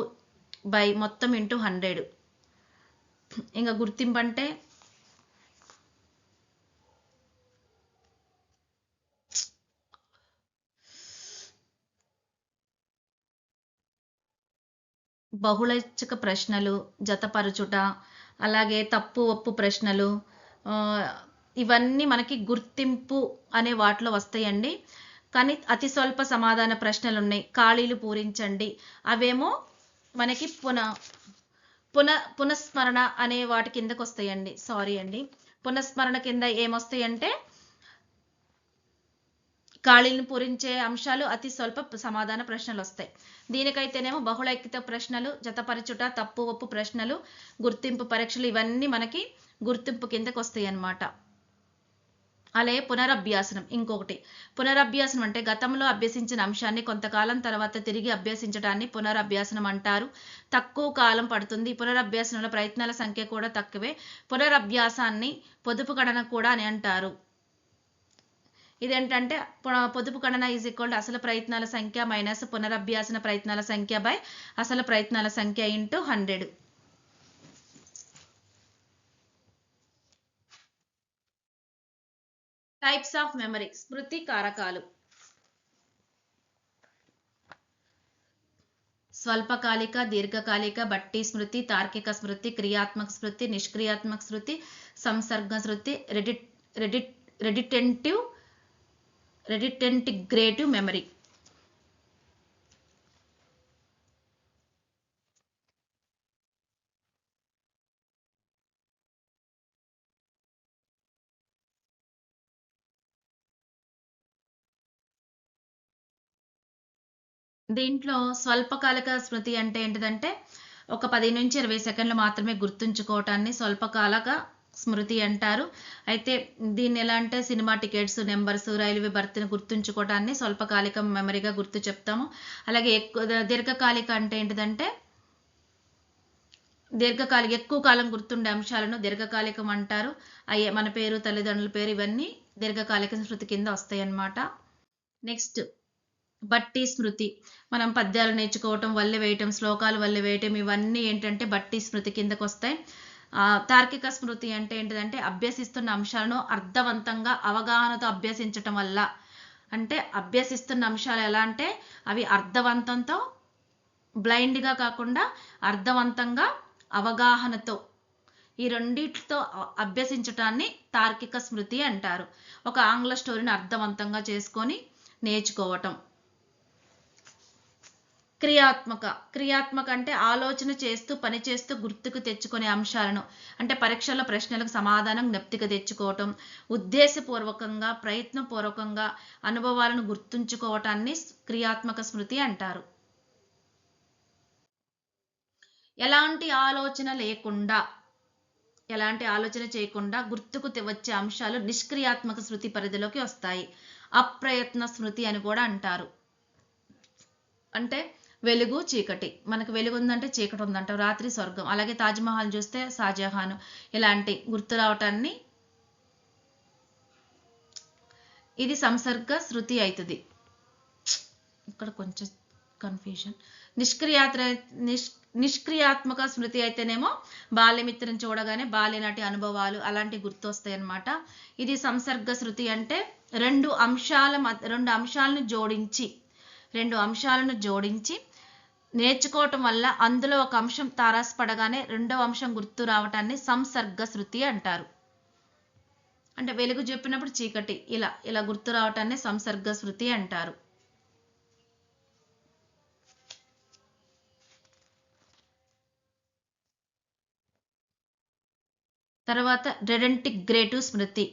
బై మొత్తం ఇంటూ 100. ఇంకా గుర్తింపు అంటే బహుళైచ్ఛిక ప్రశ్నలు, జతపరచుట, అలాగే తప్పు ఒప్పు ప్రశ్నలు, ఇవన్నీ మనకి గుర్తింపు అనే వాటిలో వస్తాయండి. కానీ అతి స్వల్ప సమాధాన ప్రశ్నలు ఉన్నాయి. ఖాళీలు పూరించండి. అవేమో మనకి పునఃస్మరణ అనే వాటి కిందకు వస్తాయండి. సారీ అండి, పునఃస్మరణ కింద ఏమొస్తాయంటే ఖాళీలను పూరించే అంశాలు, అతి స్వల్ప సమాధాన ప్రశ్నలు వస్తాయి. దీనికైతేనేమో బహుళైక్యత ప్రశ్నలు, జతపరచుట, తప్పు ఒప్పు ప్రశ్నలు, గుర్తింపు పరీక్షలు, ఇవన్నీ మనకి గుర్తింపు కిందకు వస్తాయి అన్నమాట. అలాగే పునరభ్యాసనం ఇంకొకటి. పునరభ్యాసనం అంటే గతంలో అభ్యసించిన అంశాన్ని కొంతకాలం తర్వాత తిరిగి అభ్యసించడాన్ని పునరభ్యాసనం అంటారు. తక్కువ కాలం పడుతుంది. పునరభ్యాసనంలో ప్రయత్నాల సంఖ్య కూడా తక్కువే. పునరభ్యాసాన్ని పొదుపు గణన కూడా అని అంటారు. ఇదేంటంటే పొదుపు గణన ఈజ్ ఈక్వల్ అసలు ప్రయత్నాల సంఖ్య మైనస్ పునరభ్యాసన ప్రయత్నాల సంఖ్య బై అసలు ప్రయత్నాల సంఖ్య ఇంటూ 100. Types of memory. స్మృతి కారకాలు. స్వల్పకాలిక, దీర్ఘకాలిక, బట్టి స్మృతి, తార్కిక స్మృతి, క్రియాత్మక స్మృతి, నిష్క్రియాత్మక స్మృతి, సంసర్గ స్మృతి, రెడిటెంటిగ్రేటివ్ మెమరీ. దీంట్లో స్వల్పకాలిక స్మృతి అంటే ఏంటిదంటే ఒక 10 నుంచి 20 సెకండ్లు మాత్రమే గుర్తుంచుకోవటాన్ని స్వల్పకాలిక స్మృతి అంటారు. అయితే దీన్ని ఎలా అంటే సినిమా టికెట్స్ నెంబర్స్, రైల్వే బర్త్ని గుర్తుంచుకోవటాన్ని స్వల్పకాలిక మెమరీగా గుర్తు చెప్తాము. అలాగే దీర్ఘకాలిక అంటే ఏంటిదంటే ఎక్కువ కాలం గుర్తుండే అంశాలను దీర్ఘకాలికం అంటారు. అయ్యే మన పేరు, తల్లిదండ్రుల పేరు, ఇవన్నీ దీర్ఘకాలిక స్మృతి కింద వస్తాయి అన్నమాట. నెక్స్ట్ బట్టి స్మృతి. మనం పద్యాలు నేర్చుకోవటం, వల్లె వేయటం, శ్లోకాలు వల్లె వేయటం, ఇవన్నీ ఏంటంటే బట్టి స్మృతి కిందకు వస్తాయి. తార్కిక స్మృతి అంటే ఏంటిదంటే అభ్యసిస్తున్న అంశాలను అర్థవంతంగా అవగాహనతో అభ్యసించటం వల్ల. అంటే అభ్యసిస్తున్న అంశాలు ఎలా అంటే అవి అర్థవంతంతో, బ్లైండ్గా కాకుండా అర్థవంతంగా అవగాహనతో, ఈ రెండిటితో అభ్యసించటాన్ని తార్కిక స్మృతి అంటారు. ఒక ఆంగ్ల స్టోరీని అర్థవంతంగా చేసుకొని నేర్చుకోవటం. క్రియాత్మక అంటే ఆలోచన చేస్తూ పని చేస్తూ గుర్తుకు తెచ్చుకునే అంశాలను, అంటే పరీక్షల ప్రశ్నలకు సమాధానం జ్ఞప్తికి తెచ్చుకోవటం, ఉద్దేశపూర్వకంగా ప్రయత్నపూర్వకంగా అనుభవాలను గుర్తుంచుకోవటాన్ని క్రియాత్మక స్మృతి అంటారు. ఎలాంటి ఆలోచన చేయకుండా గుర్తుకు వచ్చే అంశాలు నిష్క్రియాత్మక స్మృతి పరిధిలోకి వస్తాయి. అప్రయత్న స్మృతి అని కూడా అంటారు. అంటే వెలుగు చీకటి, మనకు వెలుగు ఉందంటే చీకటి ఉందంట, రాత్రి స్వర్గం. అలాగే తాజ్మహల్ చూస్తే షాజహాన్, ఇలాంటి గుర్తు రావటాన్ని ఇది సంసర్గ శృతి అవుతుంది. ఇక్కడ కొంచెం కన్ఫ్యూజన్. నిష్క్రియాత్మక స్మృతి అయితేనేమో బాల్యమిత్రం చూడగానే బాల్యనాటి అనుభవాలు అలాంటి గుర్తు వస్తాయి అన్నమాట. ఇది సంసర్గ శృతి అంటే రెండు అంశాలను జోడించి నేర్చుకోవటం వల్ల అందులో ఒక అంశం తారసపడగానే రెండవ అంశం గుర్తు రావటాన్ని సంసర్గ శృతి అంటారు. అంటే వెలుగు చెప్పినప్పుడు చీకటి ఇలా గుర్తు రావటాన్ని సంసర్గ శృతి అంటారు. తర్వాత రెడెంటిగ్రేటివ్ స్మృతి.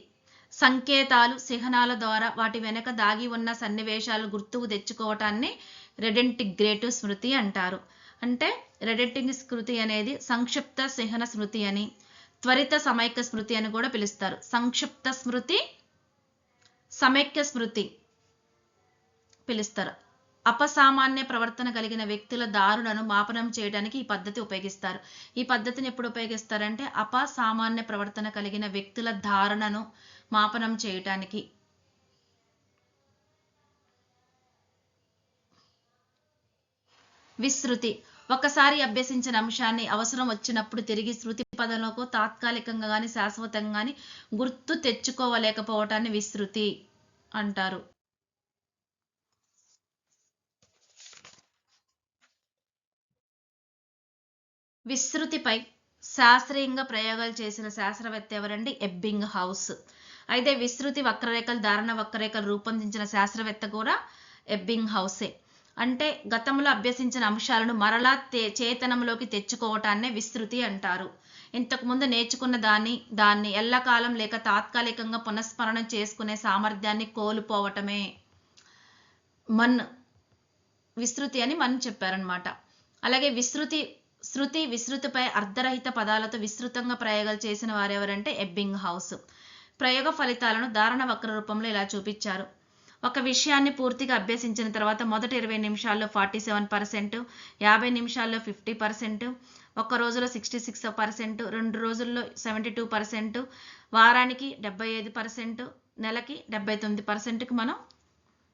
సంకేతాలు, చిహ్నాల ద్వారా వాటి వెనక దాగి ఉన్న సన్నివేశాలు గుర్తుకు తెచ్చుకోవటాన్ని రెడెంటిగ్రేటివ్ స్మృతి అంటారు. అంటే రెడెంటింగ్ స్మృతి అనేది సంక్షిప్త చిహ్న స్మృతి అని, త్వరిత సమైక్య స్మృతి అని కూడా పిలుస్తారు. సంక్షిప్త స్మృతి, సమైక్య స్మృతి పిలుస్తారు. అపసామాన్య ప్రవర్తన కలిగిన వ్యక్తుల దారులను మాపనం చేయడానికి ఈ పద్ధతి ఉపయోగిస్తారు. ఈ పద్ధతిని ఎప్పుడు ఉపయోగిస్తారంటే అపసామాన్య ప్రవర్తన కలిగిన వ్యక్తుల ధారణను మాపనం చేయటానికి. విస్తృతి. ఒకసారి అభ్యసించిన అంశాన్ని అవసరం వచ్చినప్పుడు తిరిగి శృతి పదంలోకి తాత్కాలికంగా కానీ శాశ్వతంగా కానీ గుర్తు తెచ్చుకోవలేకపోవటాన్ని విస్తృతి అంటారు. విస్తృతిపై శాస్త్రీయంగా ప్రయోగాలు చేసిన శాస్త్రవేత్త ఎవరండి? ఎబ్బింగ్ హౌస్. అయితే విస్తృతి వక్రరేఖలు ధారణ వక్రరేఖలు రూపొందించిన శాస్త్రవేత్త కూడా ఎబ్బింగ్ హౌసే. అంటే గతంలో అభ్యసించిన అంశాలను మరలా చేతనంలోకి తెచ్చుకోవటాన్నే విస్తృతి అంటారు. ఇంతకుముందు నేర్చుకున్న దాన్ని ఎల్లకాలం లేక తాత్కాలికంగా పునఃస్మరణం చేసుకునే సామర్థ్యాన్ని కోల్పోవటమే విస్తృతి అని మనం చెప్పారనమాట. అలాగే విస్తృతిపై అర్ధరహిత పదాలతో విస్తృతంగా ప్రయోగాలు చేసిన వారెవరంటే ఎబ్బింగ్ హౌస్. ప్రయోగ ఫలితాలను ధారణ వక్ర రూపంలో ఇలా చూపించారు. ఒక విషయాన్ని పూర్తిగా అభ్యసించిన తర్వాత మొదటి 20 నిమిషాల్లో 47%, 50 నిమిషాల్లో 50%, ఒక రోజులో 66%, 2 రోజుల్లో 72%, వారానికి 75%, నెలకి 79%కి మనం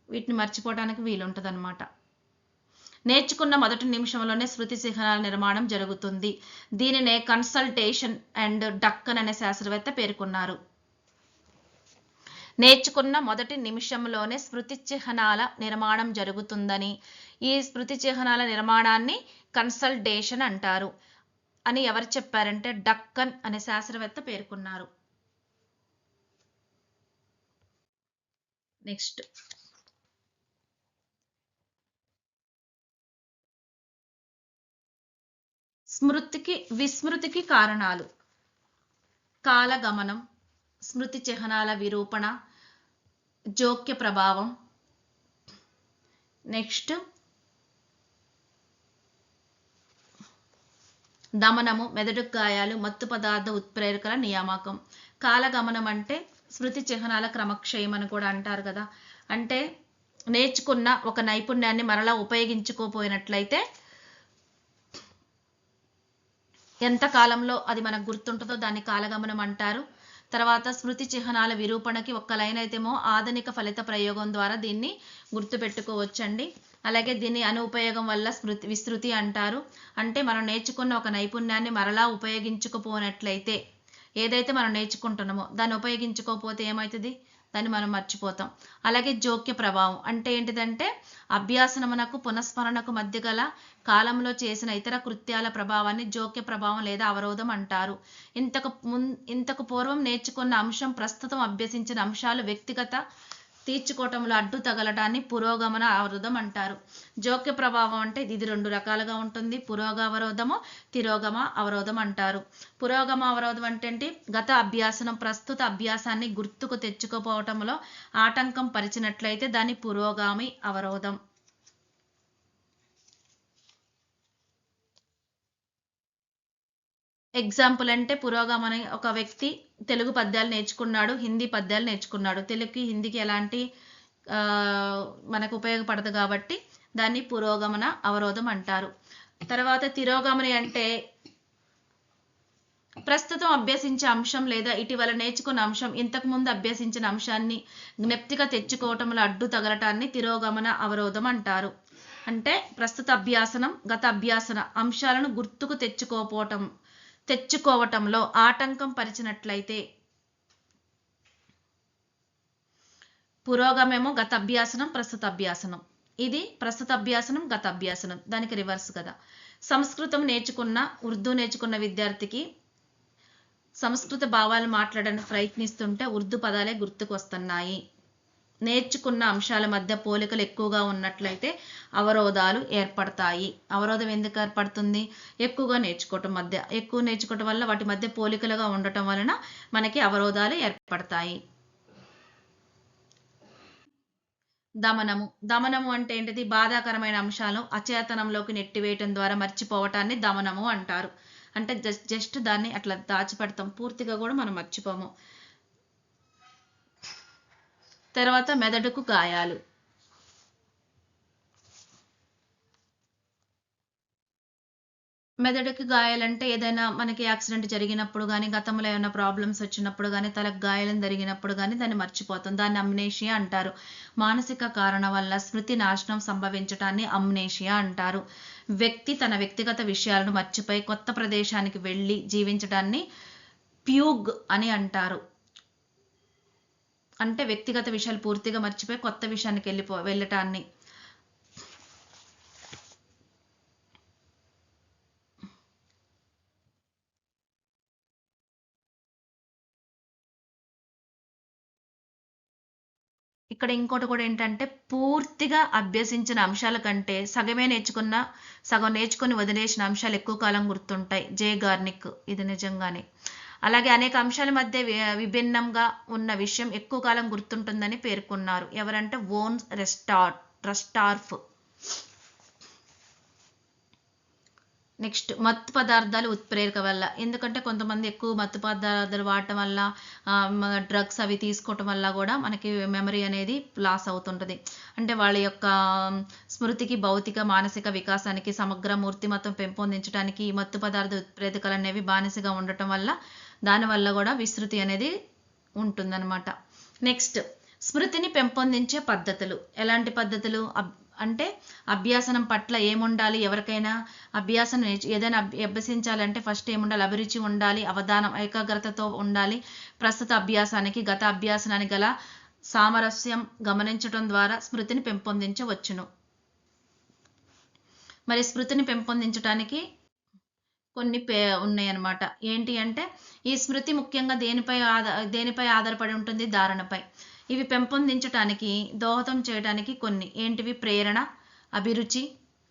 వీటిని మర్చిపోవడానికి వీలుంటుంది అనమాట. నేర్చుకున్న మొదటి నిమిషంలోనే శృతి చిహ్నాల నిర్మాణం జరుగుతుంది. దీనినే కన్సల్టేషన్ అండ్ డక్కన్ అనే శాస్త్రవేత్త పేర్కొన్నారు. నేర్చుకున్న మొదటి నిమిషంలోనే స్మృతి చిహ్నాల నిర్మాణం జరుగుతుందని, ఈ స్మృతి చిహ్నాల నిర్మాణాన్ని కన్సల్టేషన్ అంటారు అని ఎవరు చెప్పారంటే డక్కన్ అనే శాస్త్రవేత్త పేర్కొన్నారు. నెక్స్ట్ విస్మృతికి కారణాలు: కాలగమనం, స్మృతి చిహ్నాల విరూపణ, జోక్య ప్రభావం. నెక్స్ట్ దమనము, మెదడు గాయాలు, మత్తు పదార్థ ఉత్ప్రేరకల నియామకం. కాలగమనం అంటే స్మృతి చిహ్నాల క్రమక్షయం అని కూడా అంటారు కదా. అంటే నేర్చుకున్న ఒక నైపుణ్యాన్ని మరలా ఉపయోగించుకోపోయినట్లయితే ఎంత కాలంలో అది మనకు గుర్తుంటుందో దాన్ని కాలగమనం అంటారు. తర్వాత స్మృతి చిహ్నాల విరూపణకి ఒక్క లైన్ అయితేమో ఆధునిక ఫలిత ప్రయోగం ద్వారా దీన్ని గుర్తుపెట్టుకోవచ్చండి. అలాగే దీన్ని అనుపయోగం వల్ల విస్తృతి అంటారు. అంటే మనం నేర్చుకున్న ఒక నైపుణ్యాన్ని మరలా ఉపయోగించుకోపోనట్లయితే, ఏదైతే మనం నేర్చుకుంటున్నామో దాన్ని ఉపయోగించుకోకపోతే ఏమవుతుంది, దాన్ని మనం మర్చిపోతాం. అలాగే జోక్య ప్రభావం అంటే ఏంటిదంటే అభ్యాసనమునకు పునఃస్మరణకు మధ్య గల కాలంలో చేసిన ఇతర కృత్యాల ప్రభావాన్ని జోక్య ప్రభావం లేదా అవరోధం అంటారు. ఇంతకు పూర్వం నేర్చుకున్న అంశం ప్రస్తుతం అభ్యసించిన అంశాలు వ్యక్తిగత తీర్చుకోవటంలో అడ్డు తగలటాన్ని పురోగమన అవరోధం అంటారు. జోక్య ప్రభావం అంటే ఇది 2 రకాలుగా ఉంటుంది. పురోగమవరోధము, తిరోగమ అవరోధం అంటారు. పురోగమ అవరోధం అంటే గత అభ్యాసనం ప్రస్తుత అభ్యాసాన్ని గుర్తుకు తెచ్చుకోపోవటంలో ఆటంకం పరిచినట్లయితే దాన్ని పురోగామి అవరోధం. ఎగ్జాంపుల్ అంటే పురోగమన ఒక వ్యక్తి తెలుగు పద్యాలు నేర్చుకున్నాడు, హిందీ పద్యాలు నేర్చుకున్నాడు. తెలుగుకి హిందీకి ఎలాంటి మనకు ఉపయోగపడదు కాబట్టి దాన్ని పురోగమన అవరోధం అంటారు. తర్వాత తిరోగమని అంటే ప్రస్తుతం అభ్యసించే అంశం లేదా ఇటీవల నేర్చుకున్న అంశం ఇంతకుముందు అభ్యసించిన అంశాన్ని జ్ఞప్తిగా తెచ్చుకోవటంలో అడ్డు తగలటాన్ని తిరోగమన అవరోధం అంటారు. అంటే ప్రస్తుత అభ్యాసనం గత అభ్యాసన అంశాలను గుర్తుకు తెచ్చుకోవటంలో ఆటంకం పరిచినట్లయితే, పురోగమేమో గత అభ్యాసనం ప్రస్తుత అభ్యాసనం, ఇది ప్రస్తుత అభ్యాసనం గత అభ్యాసనం, దానికి రివర్స్ కదా. సంస్కృతం నేర్చుకున్న ఉర్దూ నేర్చుకున్న విద్యార్థికి సంస్కృత భావాలు మాట్లాడడానికి ప్రయత్నిస్తుంటే ఉర్దూ పదాలే గుర్తుకు వస్తున్నాయి. నేర్చుకున్న అంశాల మధ్య పోలికలు ఎక్కువగా ఉన్నట్లయితే అవరోధాలు ఏర్పడతాయి. అవరోధం ఎందుకు ఏర్పడుతుంది? ఎక్కువ నేర్చుకోవటం వల్ల వాటి మధ్య పోలికలుగా ఉండటం వలన మనకి అవరోధాలు ఏర్పడతాయి. దమనము అంటే ఏంటిది? బాధాకరమైన అంశాలు అచేతనంలోకి నెట్టివేయటం ద్వారా మర్చిపోవటాన్ని దమనము అంటారు. అంటే జస్ట్ దాన్ని అట్లా దాచిపెడతాం, పూర్తిగా కూడా మనం మర్చిపోము. తర్వాత మెదడుకు గాయాలు. మెదడుకి గాయాలంటే ఏదైనా మనకి యాక్సిడెంట్ జరిగినప్పుడు కానీ, గతంలో ఏమైనా ప్రాబ్లమ్స్ వచ్చినప్పుడు కానీ, తలకు గాయాలం జరిగినప్పుడు కానీ దాన్ని మర్చిపోతాం. దాన్ని అమ్నేషియా అంటారు. మానసిక కారణం వల్ల స్మృతి నాశనం సంభవించటాన్ని అమ్నేషియా అంటారు. వ్యక్తి తన వ్యక్తిగత విషయాలను మర్చిపోయి కొత్త ప్రదేశానికి వెళ్ళి జీవించడాన్ని ప్యూగ్ అని అంటారు. అంటే వ్యక్తిగత విషయాలు పూర్తిగా మర్చిపోయి కొత్త విషయానికి వెళ్ళటాన్ని. ఇక్కడ ఇంకోటి కూడా ఏంటంటే పూర్తిగా అభ్యసించిన అంశాల కంటే సగం నేర్చుకొని వదిలేసిన అంశాలు ఎక్కువ కాలం గుర్తుంటాయి. జే గార్నిక్. ఇది నిజంగానే. అలాగే అనేక అంశాల మధ్య విభిన్నంగా ఉన్న విషయం ఎక్కువ కాలం గుర్తుంటుందని పేర్కొన్నారు. ఎవరంటే వోన్ రస్టార్ఫ్. నెక్స్ట్ మత్తు పదార్థాలు ఉత్ప్రేరక వల్ల. ఎందుకంటే కొంతమంది ఎక్కువ మత్తు పదార్థాలు వాడటం వల్ల డ్రగ్స్ అవి తీసుకోవటం వల్ల కూడా మనకి మెమరీ అనేది లాస్ అవుతుంటుంది. అంటే వాళ్ళ యొక్క స్మృతికి, భౌతిక, మానసిక వికాసానికి, సమగ్ర మూర్తిమత్వం పెంపొందించడానికి ఈ మత్తు పదార్థ ఉత్ప్రేరకాలు అనేవి బానిసగా ఉండటం వల్ల దానివల్ల కూడా విస్మృతి అనేది ఉంటుందన్నమాట. నెక్స్ట్ స్మృతిని పెంపొందించే పద్ధతులు. ఎలాంటి పద్ధతులు అంటే అభ్యాసనం పట్ల ఏముండాలి? ఎవరికైనా ఏదైనా అభ్యసించాలంటే ఫస్ట్ ఏముండాలి? అభిరుచి ఉండాలి, అవధానం, ఏకాగ్రతతో ఉండాలి. ప్రస్తుత అభ్యాసానికి గత అభ్యాసానికి గల సామరస్యం గమనించడం ద్వారా స్మృతిని పెంపొందించవచ్చును. మరి స్మృతిని పెంపొందించడానికి కొన్ని ఉన్నాయన్నమాట. ఏంటి అంటే ఈ స్మృతి ముఖ్యంగా దేనిపై ఆధారపడి ఉంటుంది? ధారణపై. ఇవి పెంపొందించడానికి దోహదం చేయడానికి కొన్ని ఏంటివి? ప్రేరణ, అభిరుచి,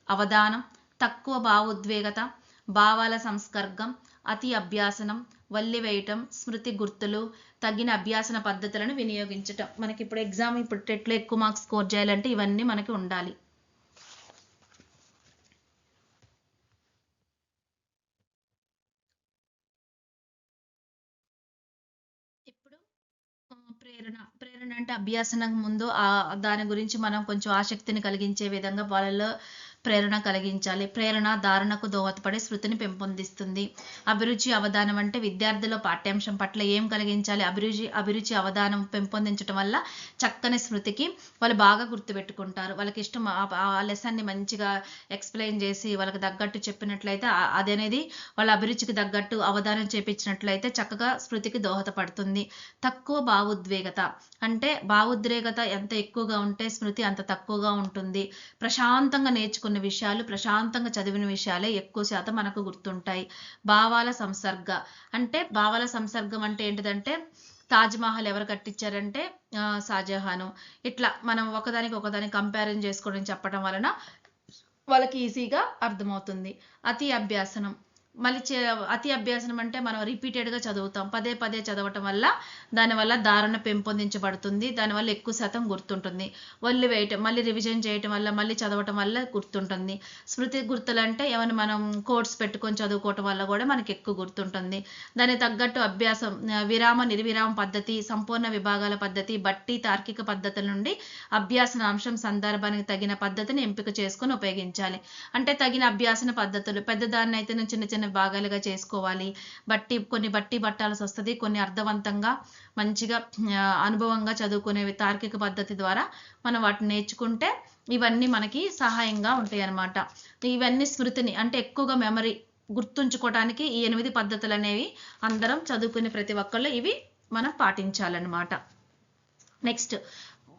అవధానం, తక్కువ భావోద్వేగత, భావాల సంస్కర్గం, అతి అభ్యాసనం, వల్లివేయటం, స్మృతి గుర్తులు, తగిన అభ్యాసన పద్ధతులను వినియోగించటం. మనకి ఇప్పుడు ఇప్పుడు టెట్లో ఎక్కువ మార్క్స్ స్కోర్ చేయాలంటే ఇవన్నీ మనకి ఉండాలి. ప్రేరణ అంటే అభ్యాసనం ముందు దాని గురించి మనం కొంచెం ఆసక్తిని కలిగించే విధంగా వాళ్ళలో ప్రేరణ కలిగించాలి. ప్రేరణ ధారణకు దోహదపడే స్మృతిని పెంపొందిస్తుంది. అభిరుచి, అవధానం అంటే విద్యార్థుల పాఠ్యాంశం పట్ల ఏం కలిగించాలి? అభిరుచి అవధానం పెంపొందించడం వల్ల చక్కని స్మృతికి వాళ్ళు బాగా గుర్తుపెట్టుకుంటారు. వాళ్ళకి ఇష్టం ఆ లెసన్ని మంచిగా ఎక్స్ప్లెయిన్ చేసి వాళ్ళకి తగ్గట్టు చెప్పినట్లయితే అదనేది వాళ్ళ అభిరుచికి తగ్గట్టు అవధానం చేపించినట్లయితే చక్కగా స్మృతికి దోహదపడుతుంది. తక్కువ భావోద్వేగత అంటే భావోద్వేగత ఎంత ఎక్కువగా ఉంటే స్మృతి అంత తక్కువగా ఉంటుంది. ప్రశాంతంగా నేర్చుకున్న విషయాలు, ప్రశాంతంగా చదివిన విషయాలే ఎక్కువ శాతం మనకు గుర్తుంటాయి. భావాల సంసర్గం అంటే ఏంటిదంటే తాజ్మహల్ ఎవరు కట్టించారంటే షాజహాను. ఇట్లా మనం ఒకదానికి కంపారిజన్ చేసుకోవడం చెప్పడం వలన వాళ్ళకి ఈజీగా అర్థమవుతుంది. అతి అభ్యాసనం అంటే మనం రిపీటెడ్గా చదువుతాం. పదే పదే చదవటం వల్ల దానివల్ల ధారణ పెంపొందించబడుతుంది. దానివల్ల ఎక్కువ శాతం గుర్తుంటుంది. వదిలివేయటం, మళ్ళీ రివిజన్ చేయటం వల్ల, మళ్ళీ చదవటం వల్ల గుర్తుంటుంది. స్మృతి గుర్తులు అంటే ఏమైనా మనం కోడ్స్ పెట్టుకొని చదువుకోవటం వల్ల కూడా మనకి ఎక్కువ గుర్తుంటుంది. దానికి తగ్గట్టు అభ్యాసం, విరామ నిర్విరామ పద్ధతి, సంపూర్ణ విభాగాల పద్ధతి, బట్టి తార్కిక పద్ధతుల నుండి అభ్యాసన అంశం సందర్భానికి తగిన పద్ధతిని ఎంపిక చేసుకొని ఉపయోగించాలి. అంటే తగిన అభ్యాసన పద్ధతులు పెద్దదాన్ని అయితే చిన్న చిన్న భాగాలుగా చేసుకోవాలి. కొన్ని పట్టాల్సి వస్తుంది. కొన్ని అర్థవంతంగా మంచిగా అనుభవంగా చదువుకునేవి తార్కిక పద్ధతి ద్వారా మనం వాటిని నేర్చుకుంటే ఇవన్నీ మనకి సహాయంగా ఉంటాయి అన్నమాట. ఇవన్నీ స్మృతిని అంటే ఎక్కువగా మెమరీ గుర్తుంచుకోవడానికి ఈ 8 పద్ధతులు అనేవి అందరం చదువుకునే ప్రతి ఒక్కళ్ళు ఇవి మనం పాటించాలన్నమాట. నెక్స్ట్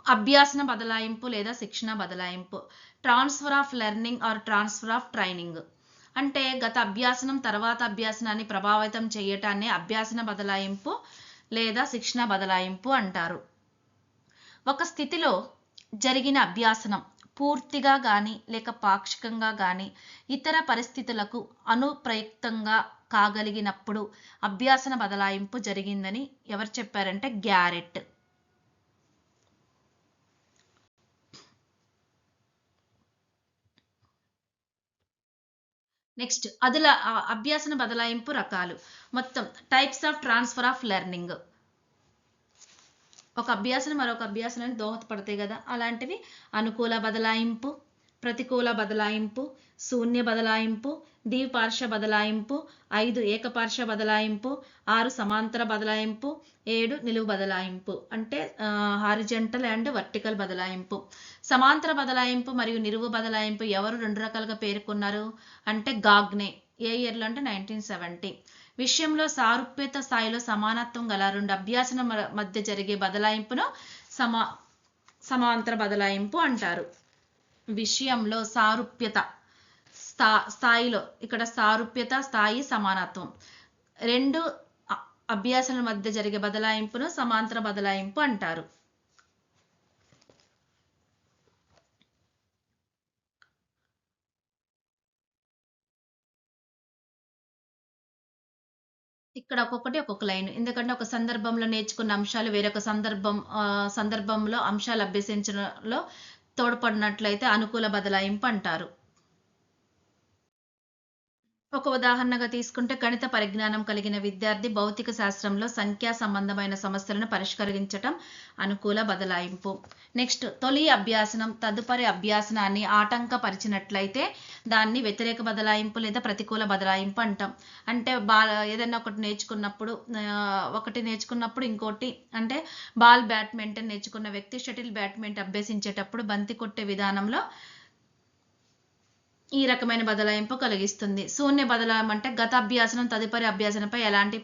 అభ్యాసన బదలాయింపు లేదా శిక్షణ బదలాయింపు. Transfer of learning or transfer of training అంటే గత అభ్యాసనం తర్వాత అభ్యాసనాన్ని ప్రభావితం చేయటాన్ని అభ్యాసన బదలాయింపు లేదా శిక్షణ బదలాయింపు అంటారు. ఒక స్థితిలో జరిగిన అభ్యాసనం పూర్తిగా కానీ లేక పాక్షికంగా కానీ ఇతర పరిస్థితులకు అనుప్రయుక్తంగా కాగలిగినప్పుడు అభ్యాసన బదలాయింపు జరిగిందని ఎవరు చెప్పారంటే గ్యారెట్. నెక్స్ట్ అభ్యాసన బదలాయింపు రకాలు. మొత్తం types of transfer of learning. ఒక అభ్యాసనం మరొక అభ్యాసనానికి దోహదపడతాయి కదా, అలాంటివి అనుకూల బదలాయింపు, ప్రతికూల బదలాయింపు, శూన్య బదలాయింపు, ద్విపార్శ్వ బదలాయింపు, 5 ఏకపార్శ్వ బదలాయింపు, 6 సమాంతర బదలాయింపు, 7 నిలువు బదలాయింపు అంటే హారిజంటల్ అండ్ వర్టికల్ బదలాయింపు. సమాంతర బదలాయింపు మరియు నిలువు బదలాయింపు ఎవరు 2 రకాలుగా పేర్కొన్నారు అంటే గాగ్నే. ఏ ఇయర్లో అంటే 1970. విషయంలో సారూప్యత స్థాయిలో సమానత్వం గల 2 అభ్యాసన మధ్య జరిగే బదలాయింపును సమాంతర బదలాయింపు అంటారు. విషయంలో సారూప్యత స్థాయిలో, ఇక్కడ సారూప్యత స్థాయి సమానత్వం 2 అభ్యాసాల మధ్య జరిగే బదలాయింపును సమాంతర బదలాయింపు అంటారు. ఇక్కడ ఒక్కొక్కటి ఒక్కొక్క లైన్. ఎందుకంటే ఒక సందర్భంలో నేర్చుకున్న అంశాలు వేరొక సందర్భంలో అంశాలు అభ్యసించడంలో తోడ్పడినట్లయితే అనుకూల బదలాయింపు అంటారు. ఒక ఉదాహరణగా తీసుకుంటే గణిత పరిజ్ఞానం కలిగిన విద్యార్థి భౌతిక శాస్త్రంలో సంఖ్యా సంబంధమైన సమస్యలను పరిష్కరించటం అనుకూల బదలాయింపు. నెక్స్ట్, తొలి అభ్యాసనం తదుపరి అభ్యాసనాన్ని ఆటంకపరిచినట్లయితే దాన్ని వ్యతిరేక బదలాయింపు లేదా ప్రతికూల బదలాయింపు అంటాం. అంటే ఏదైనా ఒకటి నేర్చుకున్నప్పుడు ఇంకోటి, అంటే బ్యాడ్మింటన్ నేర్చుకున్న వ్యక్తి షటిల్ బ్యాడ్మింటన్ అభ్యసించేటప్పుడు బంతి కొట్టే విధానంలో ఈ రకమైన బదలాయింపు కలిగిస్తుంది. శూన్య బదలాయింపు అంటే గత అభ్యాసనం తదుపరి అభ్యాసనపై ఎలాంటి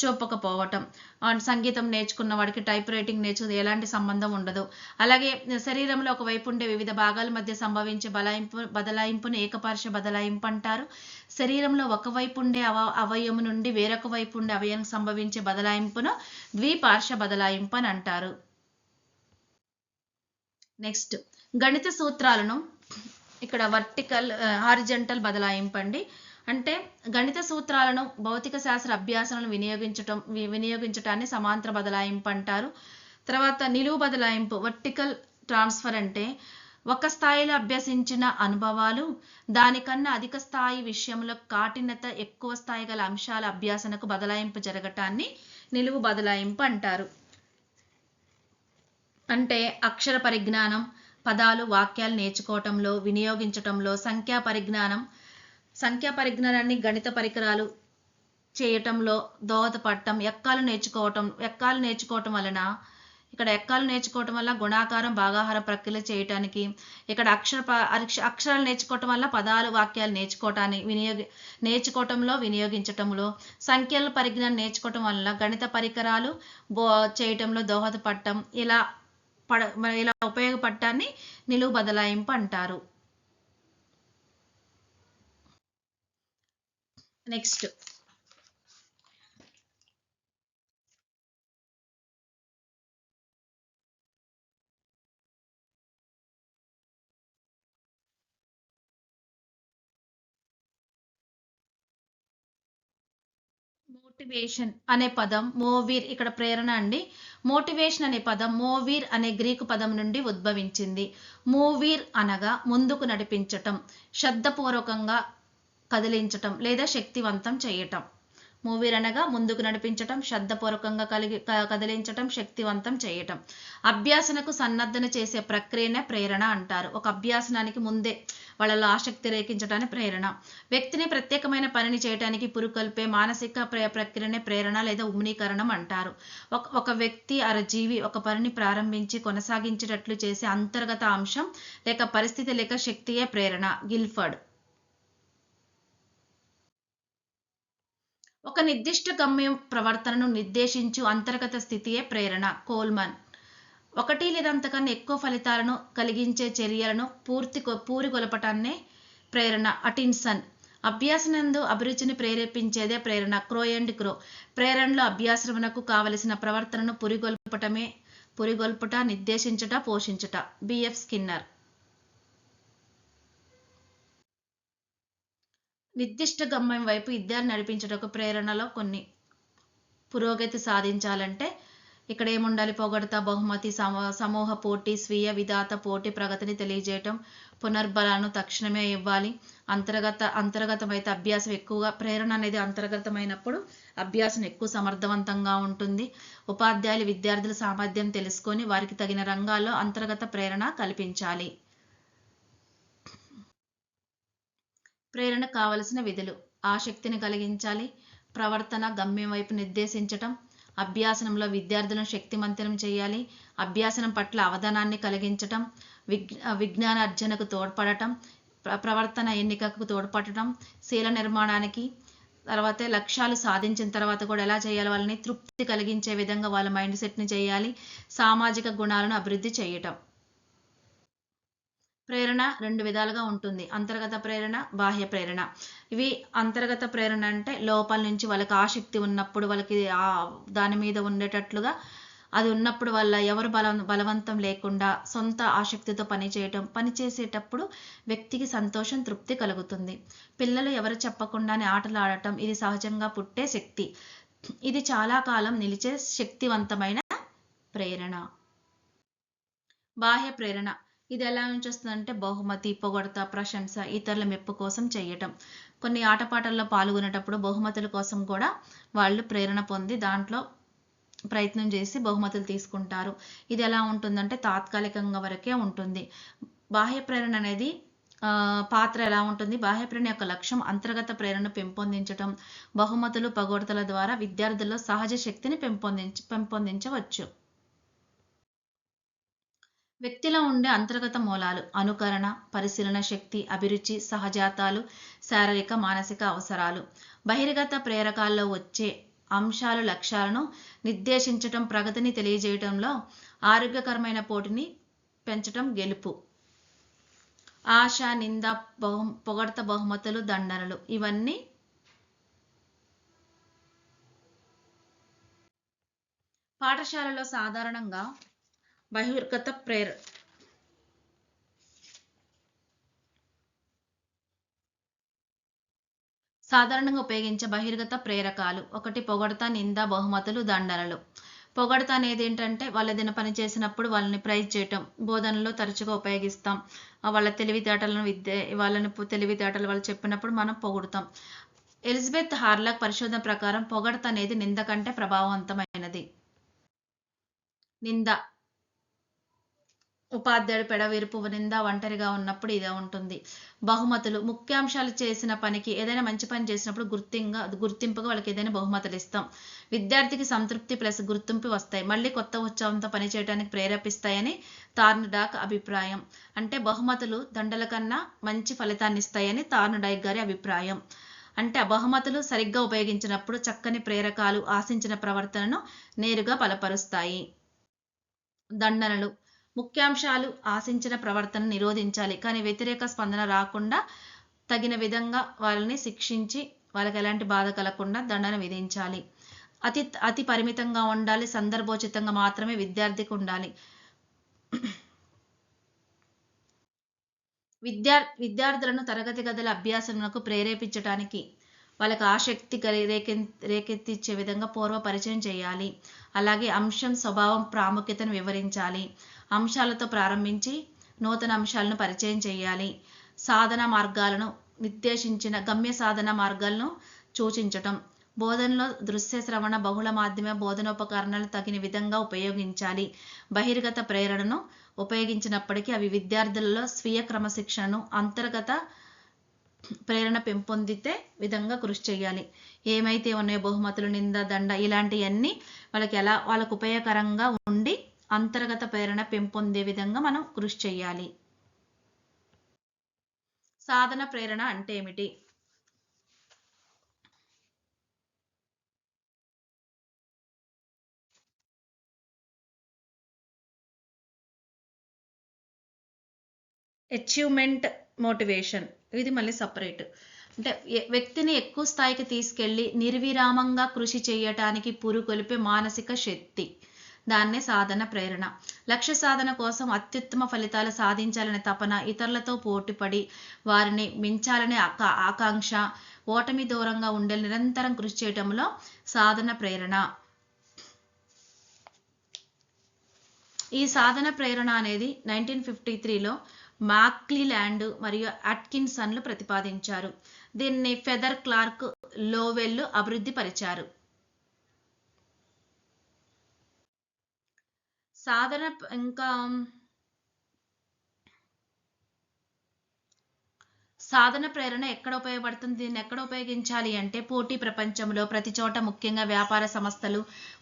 చూపకపోవటం. సంగీతం నేర్చుకున్న వాడికి టైప్ రైటింగ్ నేర్చుకుని ఎలాంటి సంబంధం ఉండదు. అలాగే శరీరంలో ఒకవైపు ఉండే వివిధ భాగాల మధ్య సంభవించే బదలాయింపును ఏకపార్శ్వ బదలాయింపు అంటారు. శరీరంలో ఒకవైపు ఉండే అవయవం నుండి వేరొక వైపు ఉండే అవయవం సంభవించే బదలాయింపును ద్విపార్శ్వ బదలాయింపు అని అంటారు. నెక్స్ట్, గణిత సూత్రాలను ఇక్కడ హారిజంటల్ బదలాయింపు అండి. అంటే గణిత సూత్రాలను భౌతిక శాస్త్ర అభ్యాసాలను వినియోగించటాన్ని సమాంతర బదలాయింపు అంటారు. తర్వాత నిలువు బదలాయింపు వర్టికల్ ట్రాన్స్ఫర్ అంటే ఒక స్థాయిలో అభ్యసించిన అనుభవాలు దానికన్నా అధిక స్థాయి విషయంలో కాఠిన్యత ఎక్కువ స్థాయి గల అంశాల అభ్యాసనకు బదలాయింపు జరగటాన్ని నిలువు బదలాయింపు అంటారు. అంటే అక్షర పరిజ్ఞానం, పదాలు వాక్యాలు నేర్చుకోవటంలో వినియోగించటంలో సంఖ్యా పరిజ్ఞానాన్ని గణిత పరికరాలు చేయటంలో దోహదపడటం. ఎక్కాలు నేర్చుకోవటం వల్ల గుణాకారం భాగాహార ప్రక్రియ చేయటానికి, ఇక్కడ అక్షరాలు నేర్చుకోవటం వల్ల పదాలు వాక్యాలు నేర్చుకోవటంలో వినియోగించటంలో, సంఖ్యల పరిజ్ఞానం నేర్చుకోవటం వల్ల గణిత పరికరాలు చేయటంలో దోహదపడటం, ఇలా ఉపయోగపడటాన్ని నిలువు బదలాయింపు అంటారు. నెక్స్ట్, మోటివేషన్ అనే పదం మోవీర్, ఇక్కడ ప్రేరణ అండి. మోటివేషన్ అనే పదం మోవీర్ అనే గ్రీకు పదం నుండి ఉద్భవించింది. మూవీర్ అనగా ముందుకు నడిపించటం, శ్రద్ధపూర్వకంగా కదిలించటం లేదా శక్తివంతం చేయటం. మూవీర్ అనగా ముందుకు నడిపించటం, శ్రద్ధపూర్వకంగా కదిలించటం, శక్తివంతం చేయటం. అభ్యాసనకు సన్నద్ధన చేసే ప్రక్రియనే ప్రేరణ అంటారు. ఒక అభ్యాసనానికి ముందే వాళ్ళలో ఆసక్తి రేకించటాన్ని ప్రేరణ. వ్యక్తిని ప్రత్యేకమైన పనిని చేయటానికి పురుకొల్పే మానసిక ప్రక్రియనే ప్రేరణ లేదా ఉమ్నీకరణం అంటారు. ఒక వ్యక్తి జీవి ఒక పనిని ప్రారంభించి కొనసాగించేటట్లు చేసే అంతర్గత అంశం లేక పరిస్థితి లేక శక్తియే ప్రేరణ. గిల్ఫర్డ్. ఒక నిర్దిష్ట గమ్యం ప్రవర్తనను నిర్దేశించు అంతర్గత స్థితియే ప్రేరణ. కోల్మన్. ఒకటి లేదా అంతకన్నా ఎక్కువ ఫలితాలను కలిగించే చర్యలను పూరిగొలపటాన్నే ప్రేరణ. అటిన్సన్. అభ్యాసనందు అభిరుచిని ప్రేరేపించేదే ప్రేరణ. క్రో అండ్ క్రో. ప్రేరణలో అభ్యాసమునకు కావలసిన ప్రవర్తనను పురిగొల్పుట, నిర్దేశించుట, పోషించుట. BF Skinner. నిర్దిష్ట గమ్యం వైపు విద్యార్థి నడిపించటకు ప్రేరణలో కొన్ని పురోగతి సాధించాలంటే ఇక్కడ ఏముండాలి? పొగడత, బహుమతి, సమూహ పోటీ, స్వీయ విధాత పోటీ, ప్రగతిని తెలియజేయటం, పునర్బలాలను తక్షణమే ఇవ్వాలి. అంతర్గతమైతే అభ్యాసం ఎక్కువగా, ప్రేరణ అనేది అంతర్గతమైనప్పుడు అభ్యాసం ఎక్కువ సమర్థవంతంగా ఉంటుంది. ఉపాధ్యాయులు విద్యార్థుల సామర్థ్యం తెలుసుకొని వారికి తగిన రంగాల్లో అంతర్గత ప్రేరణ కల్పించాలి. ప్రేరణ కావలసిన విధులు: ఆసక్తిని కలిగించాలి, ప్రవర్తన గమ్యం వైపు నిర్దేశించటం, అభ్యాసనంలో విద్యార్థులను శక్తిమంతం చేయాలి, అభ్యాసనం పట్ల అవధానాన్ని కలిగించటం, విజ్ఞాన అర్జనకు తోడ్పడటం, ప్రవర్తన ఎన్నికకు తోడ్పడటం, శీల నిర్మాణానికి, తర్వాత లక్ష్యాలు సాధించిన తర్వాత కూడా ఎలా చేయాలి, వాళ్ళని తృప్తి కలిగించే విధంగా వాళ్ళ మైండ్ సెట్ని చేయాలి, సామాజిక గుణాలను అభివృద్ధి చేయటం. ప్రేరణ రెండు విధాలుగా ఉంటుంది: అంతర్గత ప్రేరణ, బాహ్య ప్రేరణ. ఇవి అంతర్గత ప్రేరణ అంటే లోపల నుంచి వాళ్ళకి ఆసక్తి ఉన్నప్పుడు, వాళ్ళకి దాని మీద ఉండేటట్లుగా అది ఉన్నప్పుడు వల్ల ఎవరు బలవంతం లేకుండా సొంత ఆసక్తితో పనిచేసేటప్పుడు వ్యక్తికి సంతోషం, తృప్తి కలుగుతుంది. పిల్లలు ఎవరు చెప్పకుండానే ఆటలు ఆడటం ఇది సహజంగా పుట్టే శక్తి. ఇది చాలా కాలం నిలిచే శక్తివంతమైన ప్రేరణ. బాహ్య ప్రేరణ ఇది ఎలా నుంచి వస్తుందంటే బహుమతి, పొగడ్త, ప్రశంస, ఇతరుల మెప్పు కోసం చేయటం. కొన్ని ఆటపాటల్లో పాల్గొనేటప్పుడు బహుమతుల కోసం కూడా వాళ్ళు ప్రేరణ పొంది దాంట్లో ప్రయత్నం చేసి బహుమతులు తీసుకుంటారు. ఇది ఎలా ఉంటుందంటే తాత్కాలికంగా వరకే ఉంటుంది. బాహ్య ప్రేరణ అనేది పాత్ర ఎలా ఉంటుంది? బాహ్య ప్రేరణ యొక్క లక్ష్యం అంతర్గత ప్రేరణను పెంపొందించటం, బహుమతులు, పొగడ్తల ద్వారా విద్యార్థుల్లో సహజ శక్తిని పెంపొందించవచ్చు. వ్యక్తిలో ఉండే అంతర్గత మూలాలు అనుకరణ, పరిశీలన శక్తి, అభిరుచి, సహజాతాలు, శారీరక, మానసిక అవసరాలు. బహిర్గత ప్రేరకాల్లో వచ్చే అంశాలు లక్ష్యాలను నిర్దేశించటం, ప్రగతిని తెలియజేయటంలో ఆరోగ్యకరమైన పోటీని పెంచటం, గెలుపు. ఆశ, నింద, పొగడ్త, బహుమతులు, దండనలు ఇవన్నీ పాఠశాలలో సాధారణంగా బహిర్గత సాధారణంగా ఉపయోగించే బహిర్గత ప్రేరకాలు. ఒకటి పొగడ్త, నింద, బహుమతులు, దండనలు. పొగడ్త అనేది ఏంటంటే వాళ్ళు ఏదైనా పని చేసినప్పుడు వాళ్ళని ప్రైజ్ చేయటం, బోధనలో తరచుగా ఉపయోగిస్తాం. వాళ్ళ తెలివితేటలను వాళ్ళని తెలివితేటలు వాళ్ళు చెప్పినప్పుడు మనం పొగుడుతాం. ఎలిజబెత్ హార్లాక్ పరిశోధన ప్రకారం పొగడ్త అనేది నింద కంటే ప్రభావవంతమైనది. నింద ఉపాధ్యాయుడు పెడవిరుపు, నింద ఒంటరిగా ఉన్నప్పుడు ఇదే ఉంటుంది. బహుమతులు ముఖ్యాంశాలు చేసిన పనికి ఏదైనా మంచి పని చేసినప్పుడు గుర్తింపుగా వాళ్ళకి ఏదైనా బహుమతులు ఇస్తాం. విద్యార్థికి సంతృప్తి ప్లస్ గుర్తింపు వస్తాయి, మళ్ళీ కొత్త ఉత్సాహంతో పనిచేయడానికి ప్రేరేపిస్తాయని థార్న్డాక్ అభిప్రాయం. అంటే బహుమతులు దండల కన్నా మంచి ఫలితాన్ని ఇస్తాయని థార్న్డాక్ గారి అభిప్రాయం. అంటే ఆ బహుమతులు సరిగ్గా ఉపయోగించినప్పుడు చక్కని ప్రేరకాలు ఆశించిన ప్రవర్తనను నేరుగా బలపరుస్తాయి. దండనలు ముఖ్యాంశాలు ఆశించిన ప్రవర్తన నిరోధించాలి, కానీ వ్యతిరేక స్పందన రాకుండా తగిన విధంగా వాళ్ళని శిక్షించి వాళ్ళకి ఎలాంటి బాధ కలగకుండా దండన విధించాలి. అతి పరిమితంగా ఉండాలి, సందర్భోచితంగా మాత్రమే విద్యార్థికి ఉండాలి. విద్యార్థులను తరగతి గదుల అభ్యాసములకు ప్రేరేపించడానికి వాళ్ళకి ఆసక్తి రేకెత్తించే విధంగా పూర్వ పరిచయం చేయాలి. అలాగే అంశం, స్వభావం, ప్రాముఖ్యతను వివరించాలి. అంశాలతో ప్రారంభించి నూతన అంశాలను పరిచయం చేయాలి. సాధన మార్గాలను నిర్దేశించిన గమ్య సాధన మార్గాలను సూచించటం. బోధనలో దృశ్య, శ్రవణ, బహుళ మాధ్యమ బోధనోపకరణాలు తగిన విధంగా ఉపయోగించాలి. బహిర్గత ప్రేరణను ఉపయోగించినప్పటికీ అవి విద్యార్థులలో స్వీయ క్రమశిక్షణను, అంతర్గత ప్రేరణ పెంపొందితే విధంగా కృషి చేయాలి. ఏమైతే ఉన్నాయో బహుమతులు, నింద, దండ ఇలాంటివన్నీ వాళ్ళకు ఉపయోగకరంగా ఉండి అంతర్గత ప్రేరణ పెంపొందే విధంగా మనం కృషి చేయాలి. సాధన ప్రేరణ అంటే ఏమిటి? అచీవ్మెంట్ మోటివేషన్ ఇది మళ్ళీ సపరేట్. అంటే వ్యక్తిని ఎక్కువ స్థాయికి తీసుకెళ్ళి నిర్విరామంగా కృషి చేయటానికి పురుకొల్పే మానసిక శక్తి, దాన్నే సాధన ప్రేరణ. లక్ష్య సాధన కోసం అత్యుత్తమ ఫలితాలు సాధించాలనే తపన, ఇతరులతో పోటీపడి వారిని మించాలనే ఆకాంక్ష, ఓటమి దూరంగా ఉండే నిరంతరం కృషి చేయటంలో సాధన ప్రేరణ. ఈ సాధన ప్రేరణ అనేది 1953లో మాక్లీలాండ్ మరియు అట్కిన్సన్లు ప్రతిపాదించారు. దీన్ని ఫెదర్, క్లార్క్, లోవెల్ అభివృద్ధి పరిచారు. సాధన ప్రేరణ ఎక్కడ ఉపయోగపడుతుంది? దీన్ని ఎక్కడ ఉపయోగించాలి అంటే పోటీ ప్రపంచంలో ప్రతి చోట, ముఖ్యంగా వ్యాపార సంస్థలు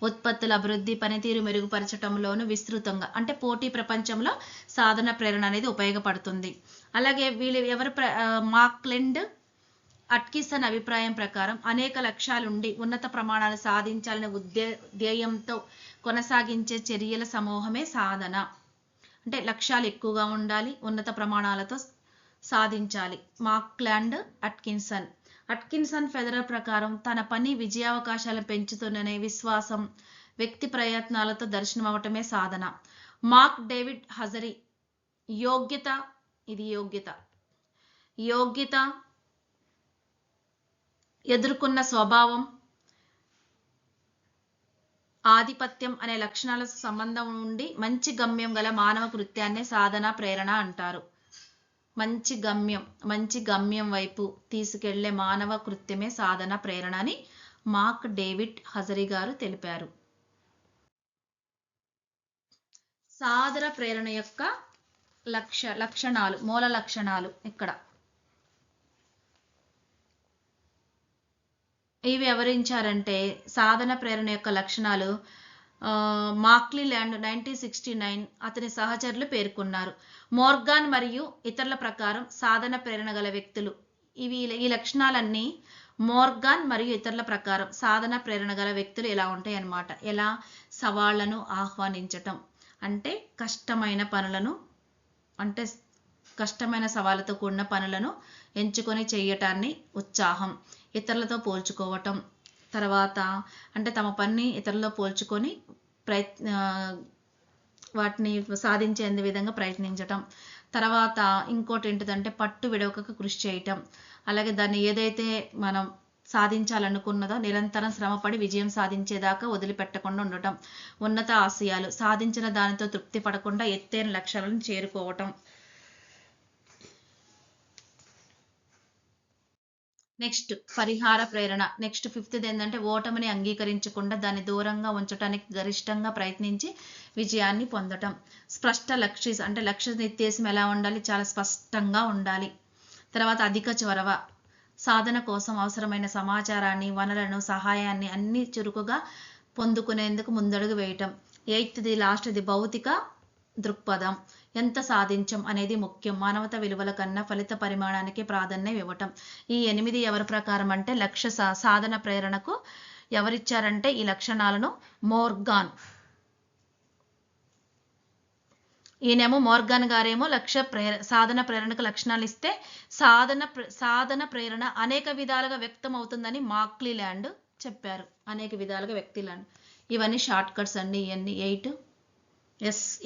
ఉత్పత్తుల అభివృద్ధి, పనితీరు మెరుగుపరచడంలోను విస్తృతంగా. అంటే పోటీ ప్రపంచంలో సాధన ప్రేరణ అనేది ఉపయోగపడుతుంది. అలాగే మాక్లెండ్, అట్కిన్సన్ అభిప్రాయం ప్రకారం అనేక లక్ష్యాలుండి ఉన్నత ప్రమాణాలు సాధించాలనే ధ్యేయంతో కొనసాగించే చర్యల సమూహమే సాధన. అంటే లక్ష్యాలు ఎక్కువగా ఉండాలి, ఉన్నత ప్రమాణాలతో సాధించాలి. మాక్లాండ్, అట్కిన్సన్ ఫెదరర్ ప్రకారం తన పని విజయావకాశాలను పెంచుతుందనే విశ్వాసం, వ్యక్తి ప్రయత్నాలతో దర్శనం అవటమే సాధన. మార్క్ డేవిడ్ హజరీ యోగ్యత ఎదుర్కొన్న స్వభావం, ఆధిపత్యం అనే లక్షణాల సంబంధం ఉండి మంచి గమ్యం గల మానవ కృత్యాన్ని సాధన ప్రేరణ అంటారు. మంచి గమ్యం వైపు తీసుకెళ్లే మానవ కృత్యమే సాధన ప్రేరణ అని మార్క్ డేవిడ్ హజరీ గారు తెలిపారు. సాధన ప్రేరణ యొక్క లక్షణాలు, మూల లక్షణాలు ఇక్కడ ఇవి వివరించారంటే, సాధన ప్రేరణ యొక్క లక్షణాలు మార్క్లీ ల్యాండ్ 1969 అతని సహచరులు పేర్కొన్నారు. మోర్గాన్ మరియు ఇతరుల ప్రకారం సాధన ప్రేరణ గల వ్యక్తులు, ఈ లక్షణాలన్నీ మోర్గాన్ మరియు ఇతరుల ప్రకారం సాధన ప్రేరణ గల వ్యక్తులు ఎలా ఉంటాయి అన్నమాట. ఎలా? సవాళ్లను ఆహ్వానించటం, అంటే కష్టమైన సవాళ్ళతో కూడిన పనులను ఎంచుకొని చేయటాన్ని ఉత్సాహం, ఇతరులతో పోల్చుకోవటం, తర్వాత అంటే తమ పనిని ఇతరులతో పోల్చుకొని వాటిని సాధించే విధంగా ప్రయత్నించటం. తర్వాత ఇంకోటి ఏంటిదంటే పట్టు విడవక కృషి చేయటం. అలాగే దాన్ని ఏదైతే మనం సాధించాలనుకున్నదో నిరంతరం శ్రమపడి విజయం సాధించేదాకా వదిలిపెట్టకుండా ఉండటం. ఉన్నత ఆశయాలు, సాధించిన దానితో తృప్తి పడకుండా ఎత్తైన లక్ష్యాలను చేరుకోవటం. నెక్స్ట్ పరిహార ప్రేరణ. నెక్స్ట్ 5th ఏంటంటే ఓటమిని అంగీకరించకుండా దాన్ని దూరంగా ఉంచడానికి గరిష్టంగా ప్రయత్నించి విజయాన్ని పొందటం. స్పష్ట అంటే లక్ష్య నిర్దేశం ఎలా ఉండాలి? చాలా స్పష్టంగా ఉండాలి. తర్వాత అధిక చొరవ, సాధన కోసం అవసరమైన సమాచారాన్ని, వనరులను, సహాయాన్ని అన్ని చురుకుగా పొందుకునేందుకు ముందడుగు వేయటం. 8th భౌతిక దృక్పథం, ఎంత సాధించం అనేది ముఖ్యం, మానవత విలువల కన్నా ఫలిత పరిమాణానికి ప్రాధాన్యం ఇవ్వటం. ఈ 8 ఎవరి ప్రకారం అంటే లక్ష్య సాధన ప్రేరణకు ఎవరిచ్చారంటే ఈ లక్షణాలను మోర్గాన్. ఈయనేమో మోర్గాన్ గారేమో సాధన ప్రేరణకు లక్షణాలు ఇస్తే సాధన ప్రేరణ అనేక విధాలుగా వ్యక్తం అవుతుందని మార్క్లీ ల్యాండ్ చెప్పారు. అనేక విధాలుగా వ్యక్తిలాండ్. ఇవన్నీ షార్ట్ కట్స్ అండి. ఇవన్నీ 8.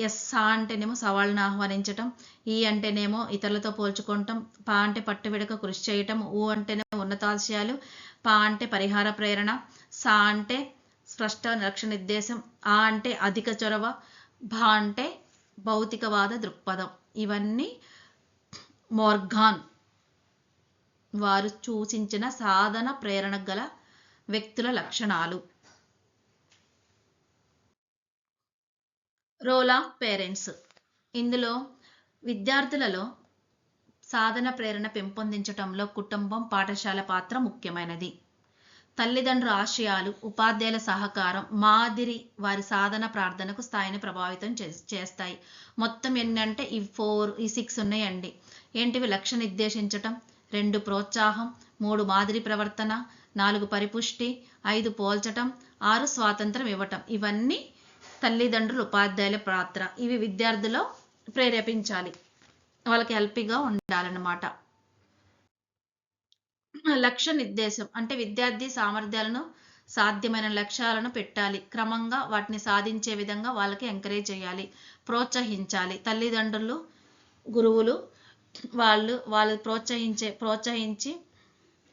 ఎస్ అంటేనేమో సవాళ్ళను ఆహ్వానించటం, ఈ అంటేనేమో ఇతరులతో పోల్చుకోవటం, పా అంటే పట్టు విడక కృషి చేయటం, ఊ అంటేనేమో ఉన్నతాశయాలు, పా అంటే పరిహార ప్రేరణ, సా అంటే స్పష్ట లక్ష్య నిర్దేశం, ఆ అంటే అధిక చొరవ, భా అంటే భౌతికవాద దృక్పథం. ఇవన్నీ మోర్గాన్ వారు సూచించిన సాధన ప్రేరణ గల వ్యక్తుల లక్షణాలు. Role of parents. ఇందులో విద్యార్థులలో సాధన ప్రేరణ పెంపొందించటంలో కుటుంబం, పాఠశాల పాత్ర ముఖ్యమైనది. తల్లిదండ్రుల ఆశయాలు, ఉపాధ్యాయుల సహకారం, మాదిరి వారి సాధన ప్రార్థనకు స్థాయిని ప్రభావితం చేస్తాయి. మొత్తం ఎన్నంటే ఈ 6 ఉన్నాయండి. ఏంటివి? లక్ష్య నిర్దేశించటం, 2 ప్రోత్సాహం, 3 మాదిరి ప్రవర్తన, 4 పరిపుష్టి, 5 పోల్చటం, 6 స్వాతంత్రం ఇవ్వటం. ఇవన్నీ తల్లిదండ్రులు, ఉపాధ్యాయుల పాత్ర. ఇవి విద్యార్థులు ప్రేరేపించాలి, వాళ్ళకి హెల్పింగ్గా ఉండాలన్నమాట. లక్ష్య నిర్దేశం అంటే విద్యార్థి సామర్థ్యాలను, సాధ్యమైన లక్ష్యాలను పెట్టాలి, క్రమంగా వాటిని సాధించే విధంగా వాళ్ళకి ఎంకరేజ్ చేయాలి, ప్రోత్సహించాలి. తల్లిదండ్రులు, గురువులు వాళ్ళు ప్రోత్సహించి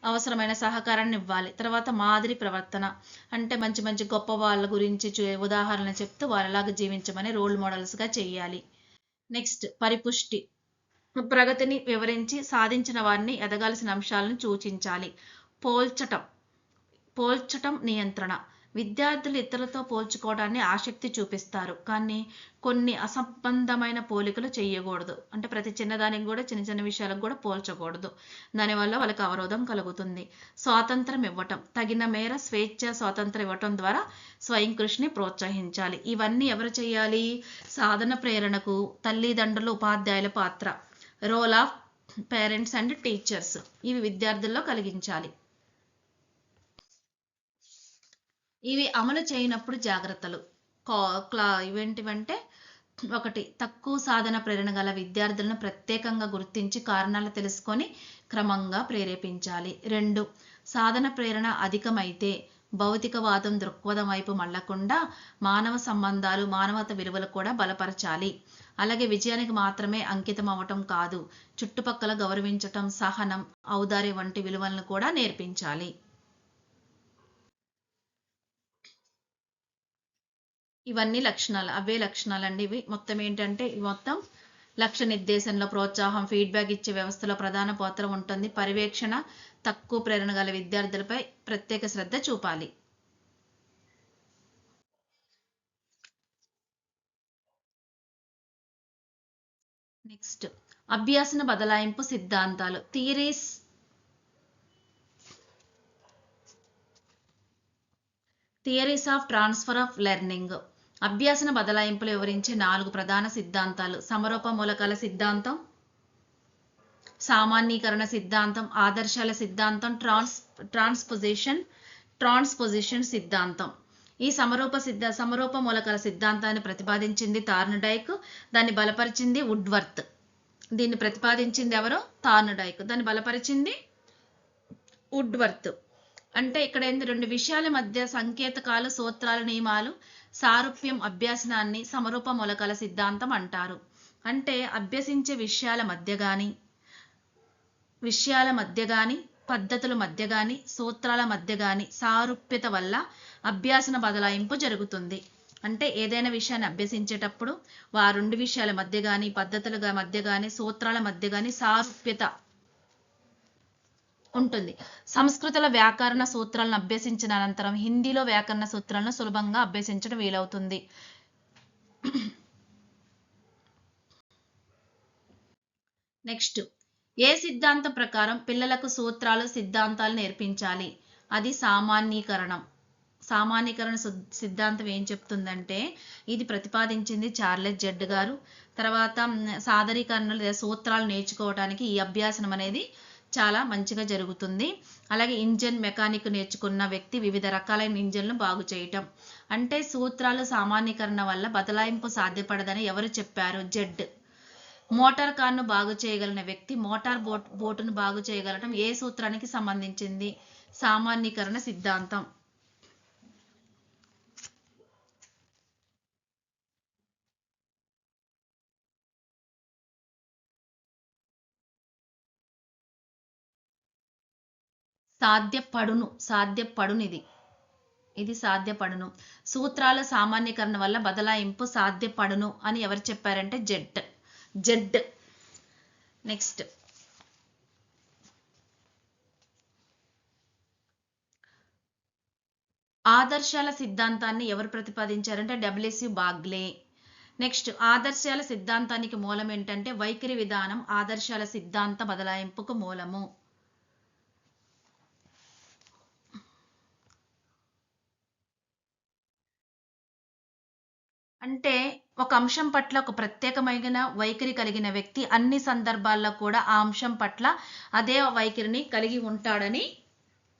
అవసరమైన సహకారాన్ని ఇవ్వాలి. తర్వాత మాదిరి ప్రవర్తన అంటే మంచి గొప్ప వాళ్ళ గురించి ఉదాహరణ చెప్తూ వాళ్ళలాగా జీవించమని రోల్ మోడల్స్గా చేయాలి. నెక్స్ట్ పరిపుష్టి, ప్రగతిని వివరించి సాధించిన వారిని ఎదగాల్సిన అంశాలను సూచించాలి. పోల్చటం నియంత్రణ, విద్యార్థులు ఇతరులతో పోల్చుకోవడాన్ని ఆసక్తి చూపిస్తారు, కానీ కొన్ని అసంబద్ధమైన పోలికలు చేయకూడదు. అంటే ప్రతి చిన్నదానికి కూడా చిన్న విషయాలకు కూడా పోల్చకూడదు. దానివల్ల వాళ్ళకి అవరోధం కలుగుతుంది. స్వాతంత్రం ఇవ్వటం, తగిన మేర స్వాతంత్రం ఇవ్వటం ద్వారా స్వయం కృషిని ప్రోత్సహించాలి. ఇవన్నీ ఎవరు చేయాలి? సాధన ప్రేరణకు తల్లిదండ్రులు, ఉపాధ్యాయుల పాత్ర, role of parents and teachers, ఇవి విద్యార్థుల్లో కలిగించాలి. ఇవి అమలు చేయనప్పుడు జాగ్రత్తలు. ఇవేంటివంటే 1 తక్కువ సాధన ప్రేరణ గల విద్యార్థులను ప్రత్యేకంగా గుర్తించి కారణాలు తెలుసుకొని క్రమంగా ప్రేరేపించాలి. 2 సాధన ప్రేరణ అధికమైతే భౌతికవాదం దృక్పథం వైపు మళ్లకుండా మానవ సంబంధాలు, మానవత విలువలు కూడా బలపరచాలి. అలాగే విజయానికి మాత్రమే అంకితం అవ్వటం కాదు, చుట్టుపక్కల గౌరవించటం, సహనం, ఔదార్యం వంటి విలువలను కూడా నేర్పించాలి. ఇవన్నీ లక్షణాలు, అవే లక్షణాలండి. ఇవి మొత్తం ఏంటంటే ఇవి మొత్తం లక్ష్య నిర్దేశంలో ప్రోత్సాహం, ఫీడ్బ్యాక్ ఇచ్చే వ్యవస్థలో ప్రధాన పాత్ర ఉంటుంది. పర్యవేక్షణ, తక్కువ ప్రేరణ గల విద్యార్థులపై ప్రత్యేక శ్రద్ధ చూపాలి. నెక్స్ట్, అభ్యాసన బదలాయింపు సిద్ధాంతాలు. Theories of transfer of learning. అభ్యాసన బదలాయింపులు వివరించే 4 ప్రధాన సిద్ధాంతాలు: సమరూప మూలకాల సిద్ధాంతం, సామాన్యీకరణ సిద్ధాంతం, ఆదర్శాల సిద్ధాంతం, ట్రాన్స్పోజిషన్ సిద్ధాంతం. ఈ సమరూప మూలకాల సిద్ధాంతాన్ని ప్రతిపాదించింది థార్న్డైక్, దాన్ని బలపరిచింది వుడ్వర్త్. దీన్ని ప్రతిపాదించింది ఎవరు? థార్న్డైక్. దాన్ని బలపరిచింది వుడ్వర్త్. అంటే ఇక్కడ ఏంది, 2 విషయాల మధ్య సంకేతకాలు, సూత్రాల నియమాలు, సారూప్యం అభ్యాసనాన్ని సమరూప మూలకాల సిద్ధాంతం అంటారు. అంటే అభ్యసించే విషయాల మధ్య గాని పద్ధతుల మధ్య గాని సూత్రాల మధ్య గాని సారూప్యత వల్ల అభ్యాసన బదలాయింపు జరుగుతుంది. అంటే ఏదైనా విషయాన్ని అభ్యసించేటప్పుడు ఆ 2 విషయాల మధ్య గాని పద్ధతుల మధ్య గాని సూత్రాల మధ్య గాని సారూప్యత ఉంటుంది. సంస్కృతుల వ్యాకరణ సూత్రాలను అభ్యసించిన అనంతరం హిందీలో వ్యాకరణ సూత్రాలను సులభంగా అభ్యసించడం వీలవుతుంది. నెక్స్ట్, ఏ సిద్ధాంతం ప్రకారం పిల్లలకు సూత్రాలు, సిద్ధాంతాలు నేర్పించాలి? అది సామాన్యీకరణం. సామాన్యీకరణ సిద్ధాంతం ఏం చెప్తుందంటే, ఇది ప్రతిపాదించింది చార్లెస్ జెడ్ గారు. తర్వాత సాదరీకరణలు లేదా సూత్రాలు నేర్చుకోవడానికి ఈ అభ్యాసనం అనేది చాలా మంచిగా జరుగుతుంది. అలాగే ఇంజన్ మెకానిక్ నేర్చుకున్న వ్యక్తి వివిధ రకాలైన ఇంజన్లను బాగు చేయటం. అంటే సూత్రాలు సామాన్యీకరణ వల్ల బదలాయింపు సాధ్యపడదని ఎవరు చెప్పారు? జెడ్. మోటార్ కార్ను బాగు చేయగలిగిన వ్యక్తి మోటార్ బోటును బాగు చేయగలగడం ఏ సూత్రానికి సంబంధించింది? సామాన్యీకరణ సిద్ధాంతం. సాధ్యపడును ఇది సాధ్యపడును. సూత్రాల సామాన్యీకరణ వల్ల బదలాయింపు సాధ్యపడును అని ఎవరు చెప్పారంటే జెడ్. నెక్స్ట్, ఆదర్శాల సిద్ధాంతాన్ని ఎవరు ప్రతిపాదించారంటే డబ్ల్యూసి బాగ్లే. నెక్స్ట్, ఆదర్శాల సిద్ధాంతానికి మూలం ఏంటంటే వైఖరి విధానం ఆదర్శాల సిద్ధాంత బదలాయింపుకు మూలము. అంటే ఒక అంశం పట్ల ఒక ప్రత్యేకమైన వైఖరి కలిగిన వ్యక్తి అన్ని సందర్భాల్లో కూడా ఆ అంశం పట్ల అదే వైఖరిని కలిగి ఉంటాడని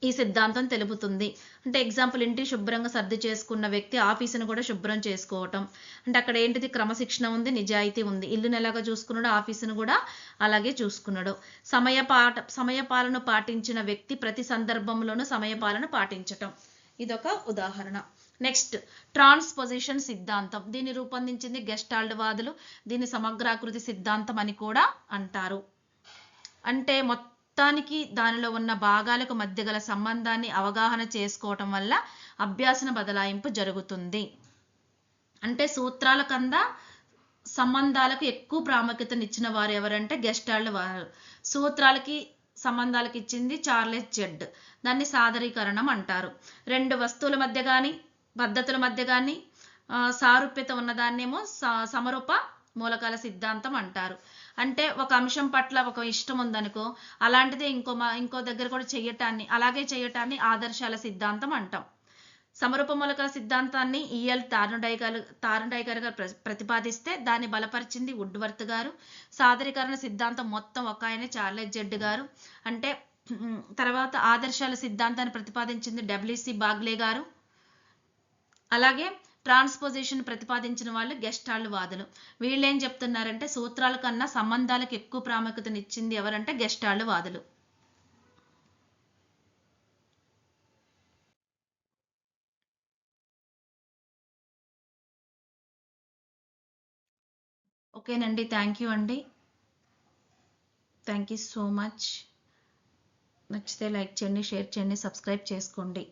ఈ సిద్ధాంతం తెలుపుతుంది. అంటే ఎగ్జాంపుల్, ఇంటి శుభ్రంగా సర్ది చేసుకున్న వ్యక్తి ఆఫీసును కూడా శుభ్రం చేసుకోవటం. అంటే అక్కడ ఏంటిది, క్రమశిక్షణ ఉంది, నిజాయితీ ఉంది. ఇల్లును ఎలాగ చూసుకున్నాడు, ఆఫీసును కూడా అలాగే చూసుకున్నాడు. సమయపాలన పాటించిన వ్యక్తి ప్రతి సందర్భంలోనూ సమయపాలన పాటించటం. ఇదొక ఉదాహరణ. నెక్స్ట్, ట్రాన్స్పోజిషన్ సిద్ధాంతం. దీన్ని రూపొందించింది గెస్టాల్ట్ వాదులు. దీన్ని సమగ్రాకృతి సిద్ధాంతం అని కూడా అంటారు. అంటే మొత్తానికి దానిలో ఉన్న భాగాలకు మధ్య గల సంబంధాన్ని అవగాహన చేసుకోవటం వల్ల అభ్యాసన బదలాయింపు జరుగుతుంది. అంటే సూత్రాల కన్నా సంబంధాలకు ఎక్కువ ప్రాముఖ్యతనిచ్చిన వారు ఎవరంటే గెస్టాల్ట్ వారు. సూత్రాలకి సంబంధాలకు ఇచ్చింది చార్లెస్ జెడ్. దాన్ని సాదరీకరణం అంటారు. 2 వస్తువుల మధ్య కానీ పద్ధతుల మధ్య కానీ సారూప్యత ఉన్నదాన్నేమో సమరూప మూలకాల సిద్ధాంతం అంటారు. అంటే ఒక అంశం పట్ల ఒక ఇష్టం ఉందనుకో, అలాంటిదే ఇంకో దగ్గర కూడా అలాగే చేయటాన్ని ఆదర్శాల సిద్ధాంతం అంటాం. సమరూప మూలకాల సిద్ధాంతాన్ని ఈఎల్ థార్న్డైక్ గారు ప్రతిపాదిస్తే దాన్ని బలపరిచింది వుడ్వర్త్ గారు. సాదరీకరణ సిద్ధాంతం మొత్తం ఒక ఆయనే, చార్లెస్ జెడ్ గారు. అంటే తర్వాత ఆదర్శాల సిద్ధాంతాన్ని ప్రతిపాదించింది డబ్ల్యూసి బాగ్లే గారు. అలాగే ట్రాన్స్పోజిషన్ ప్రతిపాదించిన వాళ్ళు గెస్టాల్ట్ వాదులు. వీళ్ళు ఏం చెప్తున్నారంటే సూత్రాల కన్నా సంబంధాలకు ఎక్కువ ప్రాముఖ్యతనిచ్చింది ఎవరంటే గెస్టాల్ట్ వాదులు. ఓకేనండి, థ్యాంక్ యూ అండి. Thank you so much. నచ్చితే లైక్ చేయండి, షేర్ చేయండి, సబ్స్క్రైబ్ చేసుకోండి.